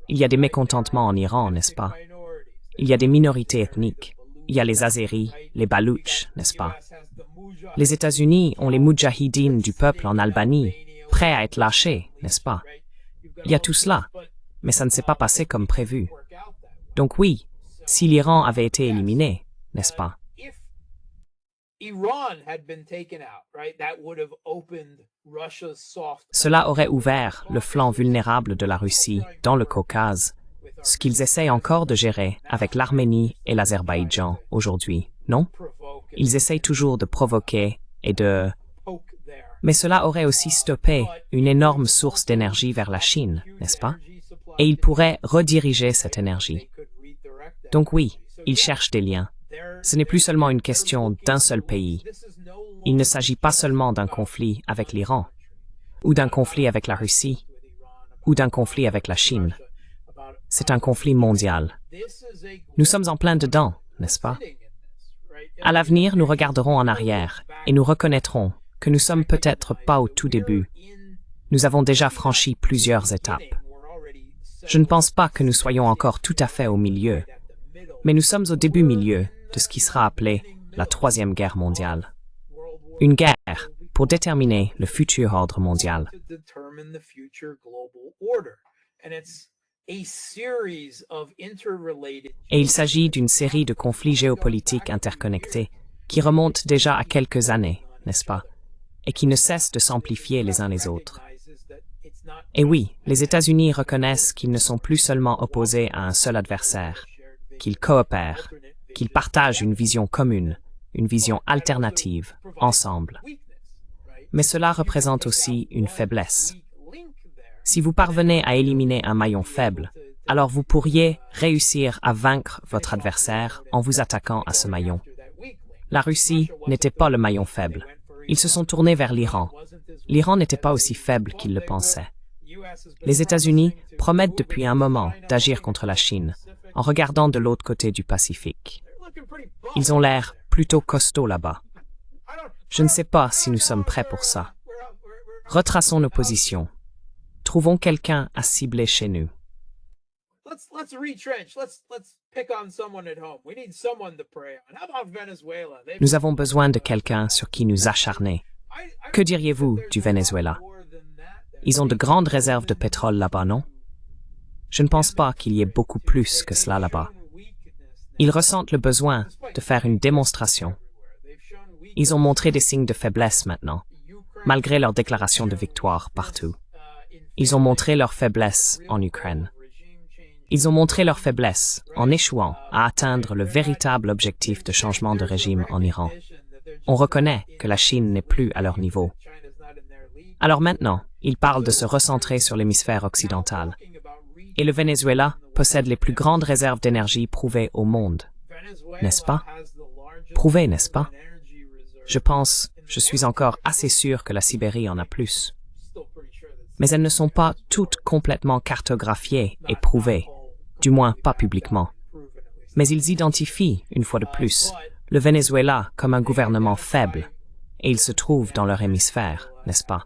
Il y a des mécontentements en Iran, n'est-ce pas? Il y a des minorités ethniques. Il y a les Azéris, les Baloutches, n'est-ce pas? Les États-Unis ont les Moudjahidines du peuple en Albanie, prêts à être lâchés, n'est-ce pas? Il y a tout cela, mais ça ne s'est pas passé comme prévu. Donc oui, si l'Iran avait été éliminé, n'est-ce pas? Cela aurait ouvert le flanc vulnérable de la Russie dans le Caucase, ce qu'ils essayent encore de gérer avec l'Arménie et l'Azerbaïdjan aujourd'hui, non? Ils essayent toujours de provoquer et de... Mais cela aurait aussi stoppé une énorme source d'énergie vers la Chine, n'est-ce pas? Et ils pourraient rediriger cette énergie. Donc oui, ils cherchent des liens. Ce n'est plus seulement une question d'un seul pays. Il ne s'agit pas seulement d'un conflit avec l'Iran, ou d'un conflit avec la Russie, ou d'un conflit avec la Chine. C'est un conflit mondial. Nous sommes en plein dedans, n'est-ce pas? À l'avenir, nous regarderons en arrière et nous reconnaîtrons que nous sommes peut-être pas au tout début. Nous avons déjà franchi plusieurs étapes. Je ne pense pas que nous soyons encore tout à fait au milieu, mais nous sommes au début-milieu de ce qui sera appelé la Troisième Guerre mondiale. Une guerre pour déterminer le futur ordre mondial. Et il s'agit d'une série de conflits géopolitiques interconnectés qui remontent déjà à quelques années, n'est-ce pas, et qui ne cessent de s'amplifier les uns les autres. Et oui, les États-Unis reconnaissent qu'ils ne sont plus seulement opposés à un seul adversaire, qu'ils coopèrent, qu'ils partagent une vision commune, une vision alternative, ensemble. Mais cela représente aussi une faiblesse. Si vous parvenez à éliminer un maillon faible, alors vous pourriez réussir à vaincre votre adversaire en vous attaquant à ce maillon. La Russie n'était pas le maillon faible. Ils se sont tournés vers l'Iran. L'Iran n'était pas aussi faible qu'ils le pensaient. Les États-Unis promettent depuis un moment d'agir contre la Chine, en regardant de l'autre côté du Pacifique. Ils ont l'air plutôt costauds là-bas. Je ne sais pas si nous sommes prêts pour ça. Retraçons nos positions. Trouvons quelqu'un à cibler chez nous. Nous avons besoin de quelqu'un sur qui nous acharner. Que diriez-vous du Venezuela? Ils ont de grandes réserves de pétrole là-bas, non? Je ne pense pas qu'il y ait beaucoup plus que cela là-bas. Ils ressentent le besoin de faire une démonstration. Ils ont montré des signes de faiblesse maintenant, malgré leur déclaration de victoire partout. Ils ont montré leur faiblesse en Ukraine. Ils ont montré leur faiblesse en échouant à atteindre le véritable objectif de changement de régime en Iran. On reconnaît que la Chine n'est plus à leur niveau. Alors maintenant, ils parlent de se recentrer sur l'hémisphère occidental. Et le Venezuela possède les plus grandes réserves d'énergie prouvées au monde. N'est-ce pas? Prouvées, n'est-ce pas? Je suis encore assez sûr que la Sibérie en a plus. Mais elles ne sont pas toutes complètement cartographiées et prouvées, du moins pas publiquement. Mais ils identifient, une fois de plus, le Venezuela comme un gouvernement faible, et il se trouve dans leur hémisphère, n'est-ce pas?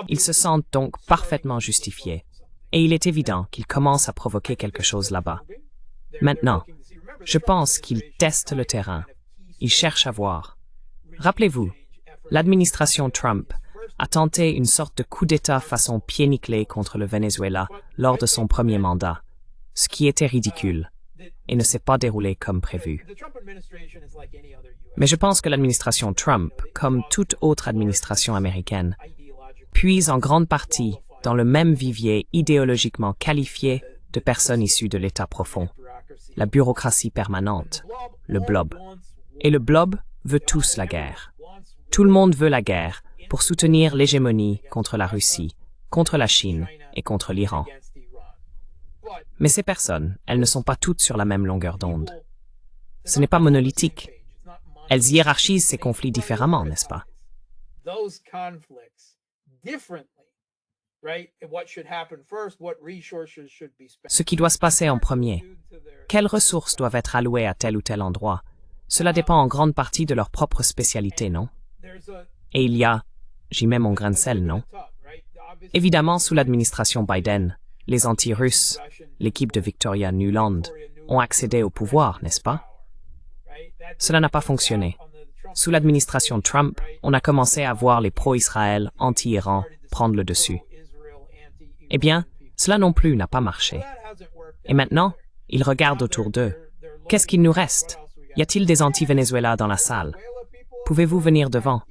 Ils se sentent donc parfaitement justifiés, et il est évident qu'ils commencent à provoquer quelque chose là-bas. Maintenant, je pense qu'ils testent le terrain. Ils cherchent à voir. Rappelez-vous, l'administration Trump a tenté une sorte de coup d'État façon pied nickelé contre le Venezuela lors de son premier mandat, ce qui était ridicule et ne s'est pas déroulé comme prévu. Mais je pense que l'administration Trump, comme toute autre administration américaine, puise en grande partie dans le même vivier idéologiquement qualifié de personnes issues de l'État profond, la bureaucratie permanente, le blob. Et le blob veut tous la guerre. Tout le monde veut la guerre, pour soutenir l'hégémonie contre la Russie, contre la Chine et contre l'Iran. Mais ces personnes, elles ne sont pas toutes sur la même longueur d'onde. Ce n'est pas monolithique. Elles hiérarchisent ces conflits différemment, n'est-ce pas? Ce qui doit se passer en premier. Quelles ressources doivent être allouées à tel ou tel endroit? Cela dépend en grande partie de leur propre spécialité, non? Et il y a, j'y mets mon grain de sel, non? Évidemment, sous l'administration Biden, les anti-russes, l'équipe de Victoria Nuland, ont accédé au pouvoir, n'est-ce pas? Cela n'a pas fonctionné. Sous l'administration Trump, on a commencé à voir les pro-Israël, anti-Iran prendre le dessus. Eh bien, cela non plus n'a pas marché. Et maintenant, ils regardent autour d'eux. Qu'est-ce qu'il nous reste? Y a-t-il des anti-Venezuela dans la salle? Pouvez-vous venir devant?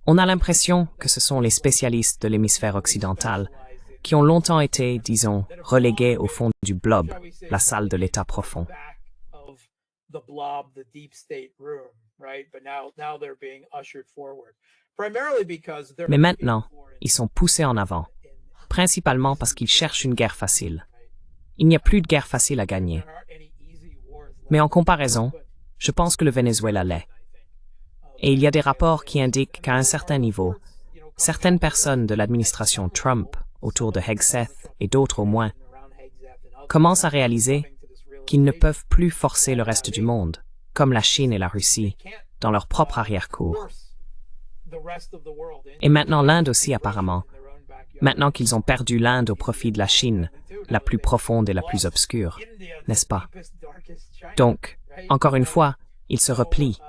On a l'impression que ce sont les spécialistes de l'hémisphère occidental qui ont longtemps été, disons, relégués au fond du blob, la salle de l'État profond. Mais maintenant, ils sont poussés en avant, principalement parce qu'ils cherchent une guerre facile. Il n'y a plus de guerre facile à gagner. Mais en comparaison, je pense que le Venezuela l'est. Et il y a des rapports qui indiquent qu'à un certain niveau, certaines personnes de l'administration Trump, autour de Hegseth et d'autres au moins, commencent à réaliser qu'ils ne peuvent plus forcer le reste du monde, comme la Chine et la Russie, dans leur propre arrière-cour. Et maintenant l'Inde aussi apparemment, maintenant qu'ils ont perdu l'Inde au profit de la Chine, la plus profonde et la plus obscure, n'est-ce pas? Donc, encore une fois, ils se replient.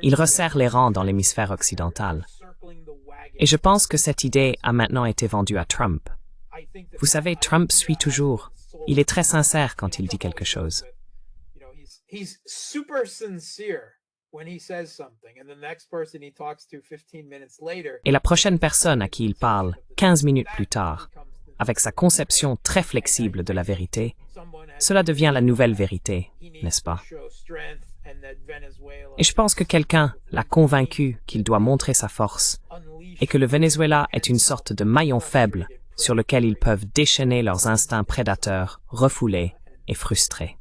Ils resserrent les rangs dans l'hémisphère occidental. Et je pense que cette idée a maintenant été vendue à Trump. Vous savez, Trump suit toujours. Il est très sincère quand il dit quelque chose. Et la prochaine personne à qui il parle, 15 minutes plus tard, avec sa conception très flexible de la vérité, cela devient la nouvelle vérité, n'est-ce pas? Et je pense que quelqu'un l'a convaincu qu'il doit montrer sa force et que le Venezuela est une sorte de maillon faible sur lequel ils peuvent déchaîner leurs instincts prédateurs, refoulés et frustrés.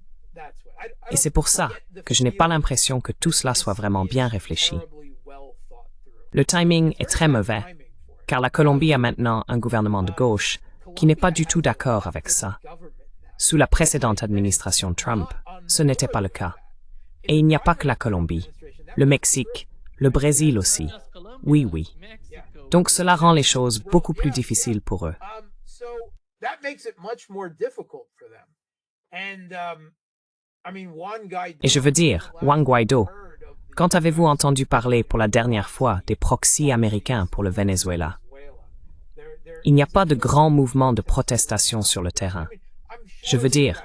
Et c'est pour ça que je n'ai pas l'impression que tout cela soit vraiment bien réfléchi. Le timing est très mauvais, car la Colombie a maintenant un gouvernement de gauche qui n'est pas du tout d'accord avec ça. Sous la précédente administration Trump, ce n'était pas le cas. Et il n'y a pas que la Colombie, le Mexique, le Brésil aussi. Oui, oui. Donc cela rend les choses beaucoup plus difficiles pour eux. Et je veux dire, Juan Guaido, quand avez-vous entendu parler pour la dernière fois des proxys américains pour le Venezuela? Il n'y a pas de grand mouvement de protestation sur le terrain. Je veux dire,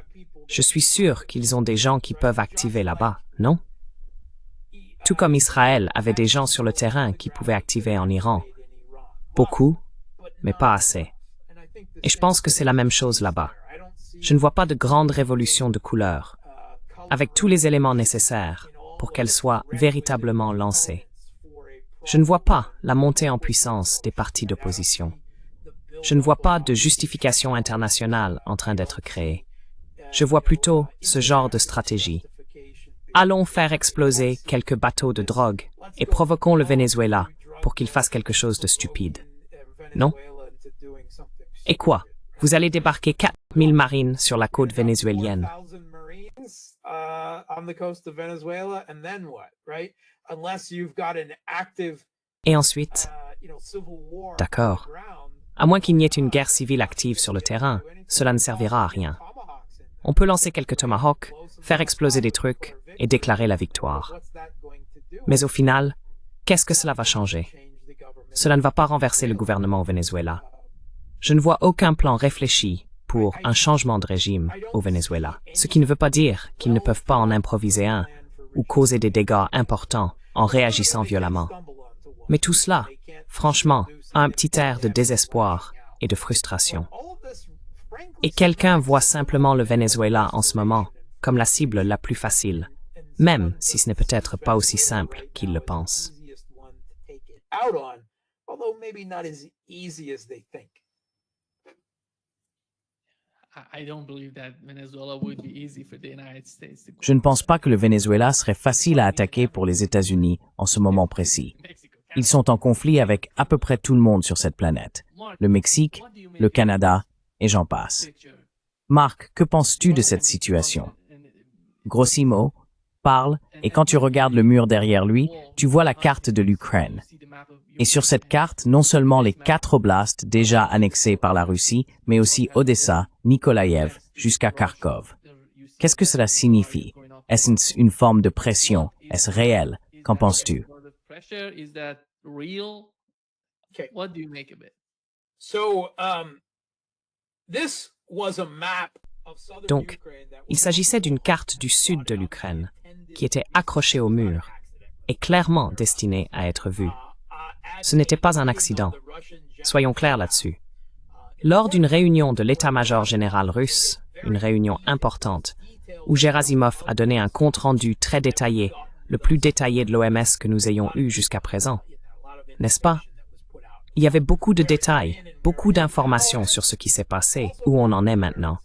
je suis sûr qu'ils ont des gens qui peuvent activer là-bas, non? Tout comme Israël avait des gens sur le terrain qui pouvaient activer en Iran. Beaucoup, mais pas assez. Et je pense que c'est la même chose là-bas. Je ne vois pas de grande révolution de couleur, avec tous les éléments nécessaires pour qu'elle soit véritablement lancée. Je ne vois pas la montée en puissance des partis d'opposition. Je ne vois pas de justification internationale en train d'être créée. Je vois plutôt ce genre de stratégie. Allons faire exploser quelques bateaux de drogue et provoquons le Venezuela pour qu'il fasse quelque chose de stupide. Non? Et quoi? Vous allez débarquer 4000 marines sur la côte vénézuélienne. Et ensuite? D'accord. À moins qu'il n'y ait une guerre civile active sur le terrain, cela ne servira à rien. On peut lancer quelques tomahawks, faire exploser des trucs et déclarer la victoire. Mais au final, qu'est-ce que cela va changer? Cela ne va pas renverser le gouvernement au Venezuela. Je ne vois aucun plan réfléchi pour un changement de régime au Venezuela, ce qui ne veut pas dire qu'ils ne peuvent pas en improviser un ou causer des dégâts importants en réagissant violemment. Mais tout cela, franchement, a un petit air de désespoir et de frustration. Et quelqu'un voit simplement le Venezuela en ce moment comme la cible la plus facile, même si ce n'est peut-être pas aussi simple qu'il le pense. out on, although maybe not as easy as they think. Je ne pense pas que le Venezuela serait facile à attaquer pour les États-Unis en ce moment précis. Ils sont en conflit avec à peu près tout le monde sur cette planète. Le Mexique, le Canada, et j'en passe. Marc, que penses-tu de cette situation? Grossimo, parle, et quand tu regardes le mur derrière lui, tu vois la carte de l'Ukraine. Et sur cette carte, non seulement les 4 oblasts déjà annexés par la Russie, mais aussi Odessa, Nikolaïev, jusqu'à Kharkov. Qu'est-ce que cela signifie? Est-ce une forme de pression? Est-ce réel? Qu'en penses-tu? Okay. What do you make of it? So, this was a map of southern Donc, Ukraine that il was s'agissait d'une carte du sud de l'Ukraine qui était accrochée au mur et clairement destinée à être vue. Ce n'était pas un accident. Soyons clairs là-dessus. Lors d'une réunion de l'état-major général russe, une réunion importante, où Gerasimov a donné un compte-rendu très détaillé, le plus détaillé de l'OMS que nous ayons eu jusqu'à présent, n'est-ce pas? Il y avait beaucoup de détails, beaucoup d'informations sur ce qui s'est passé, où on en est maintenant,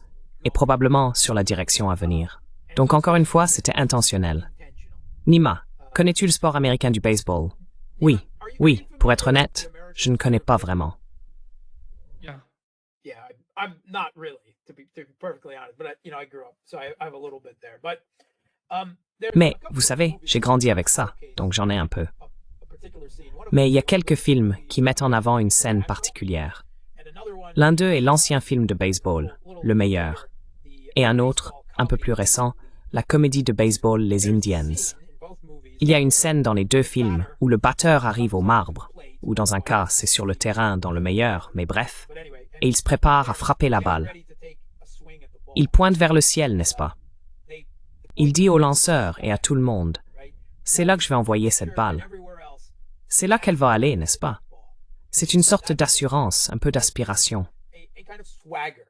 et probablement sur la direction à venir. Donc encore une fois, c'était intentionnel. Nima, connais-tu le sport américain du baseball? Oui, pour être honnête, je ne connais pas vraiment. Yeah, I'm not really, to be perfectly honest, but I grew up, so I have a little bit there. But Mais, vous savez, j'ai grandi avec ça, donc j'en ai un peu. Mais il y a quelques films qui mettent en avant une scène particulière. L'un d'eux est l'ancien film de baseball, Le Meilleur, et un autre, un peu plus récent, la comédie de baseball Les Indians. Il y a une scène dans les 2 films où le batteur arrive au marbre, ou dans un cas, c'est sur le terrain dans Le Meilleur, mais bref, et il se prépare à frapper la balle. Il pointe vers le ciel, n'est-ce pas? Il dit au lanceur et à tout le monde, « C'est là que je vais envoyer cette balle. » C'est là qu'elle va aller, n'est-ce pas? C'est une sorte d'assurance, un peu d'aspiration. a kind of swagger,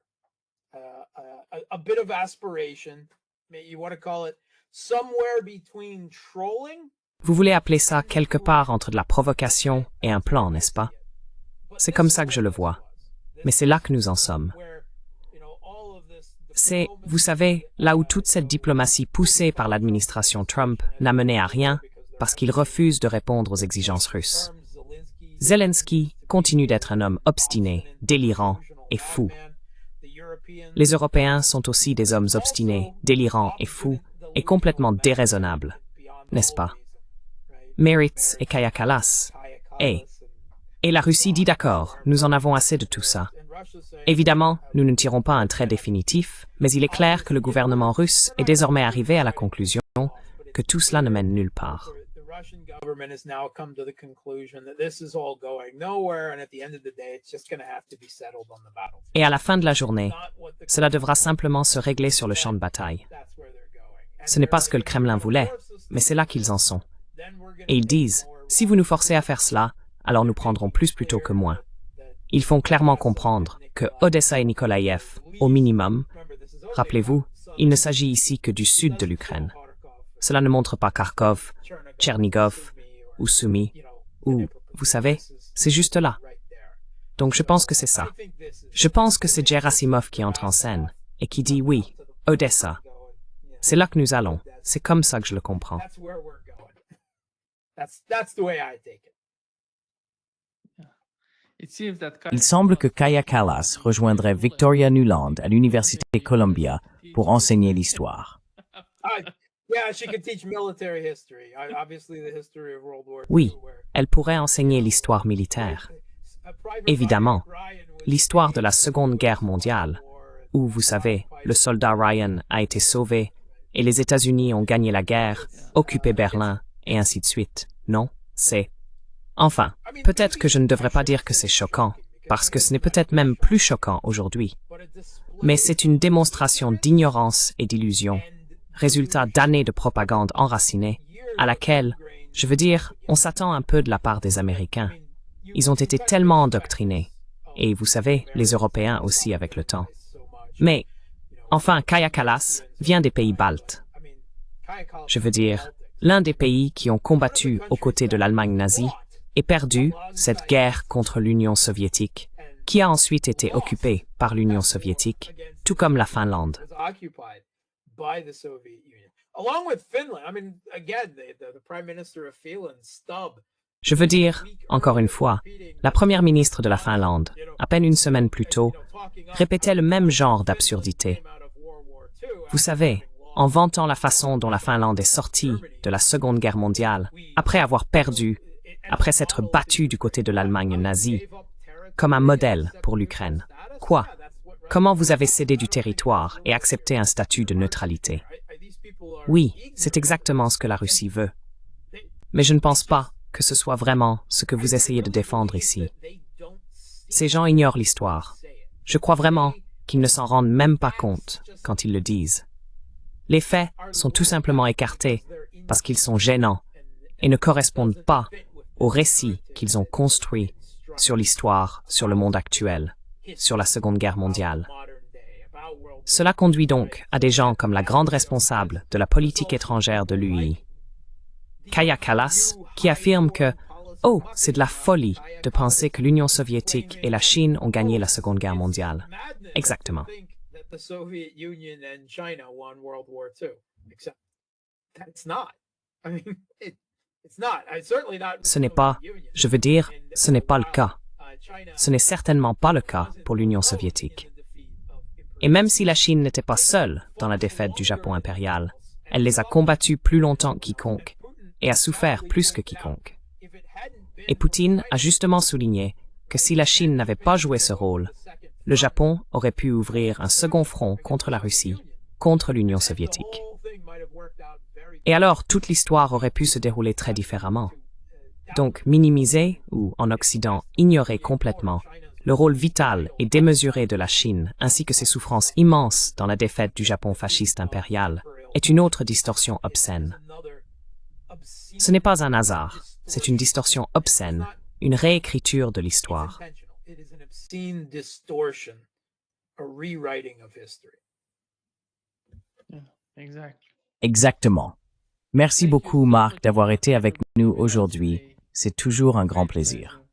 a bit of aspiration, you want to call it somewhere between trolling. Vous voulez appeler ça quelque part entre de la provocation et un plan, n'est-ce pas? C'est comme ça que je le vois. Mais c'est là que nous en sommes. C'est, vous savez, là où toute cette diplomatie poussée par l'administration Trump n'a mené à rien parce qu'il refuse de répondre aux exigences russes. Zelensky continue d'être un homme obstiné, délirant et fou. Les Européens sont aussi des hommes obstinés, délirants et fous, et complètement déraisonnables, n'est-ce pas? Meretz et Kaja Kallas. Et la Russie dit d'accord, nous en avons assez de tout ça. Évidemment, nous ne tirons pas un trait définitif, mais il est clair que le gouvernement russe est désormais arrivé à la conclusion que tout cela ne mène nulle part. Et à la fin de la journée, cela devra simplement se régler sur le champ de bataille. Ce n'est pas ce que le Kremlin voulait, mais c'est là qu'ils en sont. Et ils disent, si vous nous forcez à faire cela, alors nous prendrons plus plutôt que moins. Ils font clairement comprendre que Odessa et Nikolaïev, au minimum, rappelez-vous, il ne s'agit ici que du sud de l'Ukraine. Cela ne montre pas Kharkov, Tchernigov, ou Sumy, ou, vous savez, c'est juste là. Donc je pense que c'est ça. Je pense que c'est Gerasimov qui entre en scène, et qui dit oui, Odessa. C'est là que nous allons. C'est comme ça que je le comprends. Il semble que Kaja Kallas rejoindrait Victoria Nuland à l'Université Columbia pour enseigner l'histoire. Oui, elle pourrait enseigner l'histoire militaire. Évidemment, l'histoire de la Seconde Guerre mondiale, où, vous savez, le soldat Ryan a été sauvé et les États-Unis ont gagné la guerre, occupé Berlin, et ainsi de suite. Non, c'est... Enfin, peut-être que je ne devrais pas dire que c'est choquant, parce que ce n'est peut-être même plus choquant aujourd'hui. Mais c'est une démonstration d'ignorance et d'illusion, résultat d'années de propagande enracinée, à laquelle, je veux dire, on s'attend un peu de la part des Américains. Ils ont été tellement endoctrinés, et vous savez, les Européens aussi avec le temps. Mais, enfin, Kaja Kallas vient des pays baltes. Je veux dire, l'un des pays qui ont combattu aux côtés de l'Allemagne nazie et perdu cette guerre contre l'Union soviétique, qui a ensuite été occupée par l'Union soviétique, tout comme la Finlande. Je veux dire, encore une fois, la première ministre de la Finlande, à peine une semaine plus tôt, répétait le même genre d'absurdité. Vous savez, en vantant la façon dont la Finlande est sortie de la Seconde Guerre mondiale, après avoir perdu, après s'être battue du côté de l'Allemagne nazie, comme un modèle pour l'Ukraine. Quoi? Comment vous avez cédé du territoire et accepté un statut de neutralité? Oui, c'est exactement ce que la Russie veut. Mais je ne pense pas que ce soit vraiment ce que vous essayez de défendre ici. Ces gens ignorent l'histoire. Je crois vraiment qu'ils ne s'en rendent même pas compte quand ils le disent. Les faits sont tout simplement écartés parce qu'ils sont gênants et ne correspondent pas au récit qu'ils ont construit sur l'histoire, sur le monde actuel, sur la Seconde Guerre mondiale. Cela conduit donc à des gens comme la grande responsable de la politique étrangère de l'UI, Kaja Kallas, qui affirme que « Oh, c'est de la folie de penser que l'Union soviétique et la Chine ont gagné la Seconde Guerre mondiale. » Exactement. Ce n'est pas, je veux dire, ce n'est pas le cas. Ce n'est certainement pas le cas pour l'Union soviétique. Et même si la Chine n'était pas seule dans la défaite du Japon impérial, elle les a combattus plus longtemps que quiconque et a souffert plus que quiconque. Et Poutine a justement souligné que si la Chine n'avait pas joué ce rôle, le Japon aurait pu ouvrir un second front contre la Russie, contre l'Union soviétique. Et alors, toute l'histoire aurait pu se dérouler très différemment. Donc, minimiser, ou en Occident, ignorer complètement, le rôle vital et démesuré de la Chine, ainsi que ses souffrances immenses dans la défaite du Japon fasciste impérial, est une autre distorsion obscène. Ce n'est pas un hasard, c'est une distorsion obscène, une réécriture de l'histoire. Exactement. Merci beaucoup, Marc, d'avoir été avec nous aujourd'hui. C'est toujours un grand plaisir.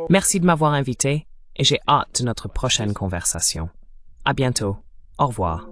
Merci de m'avoir invité et j'ai hâte de notre prochaine conversation. À bientôt. Au revoir.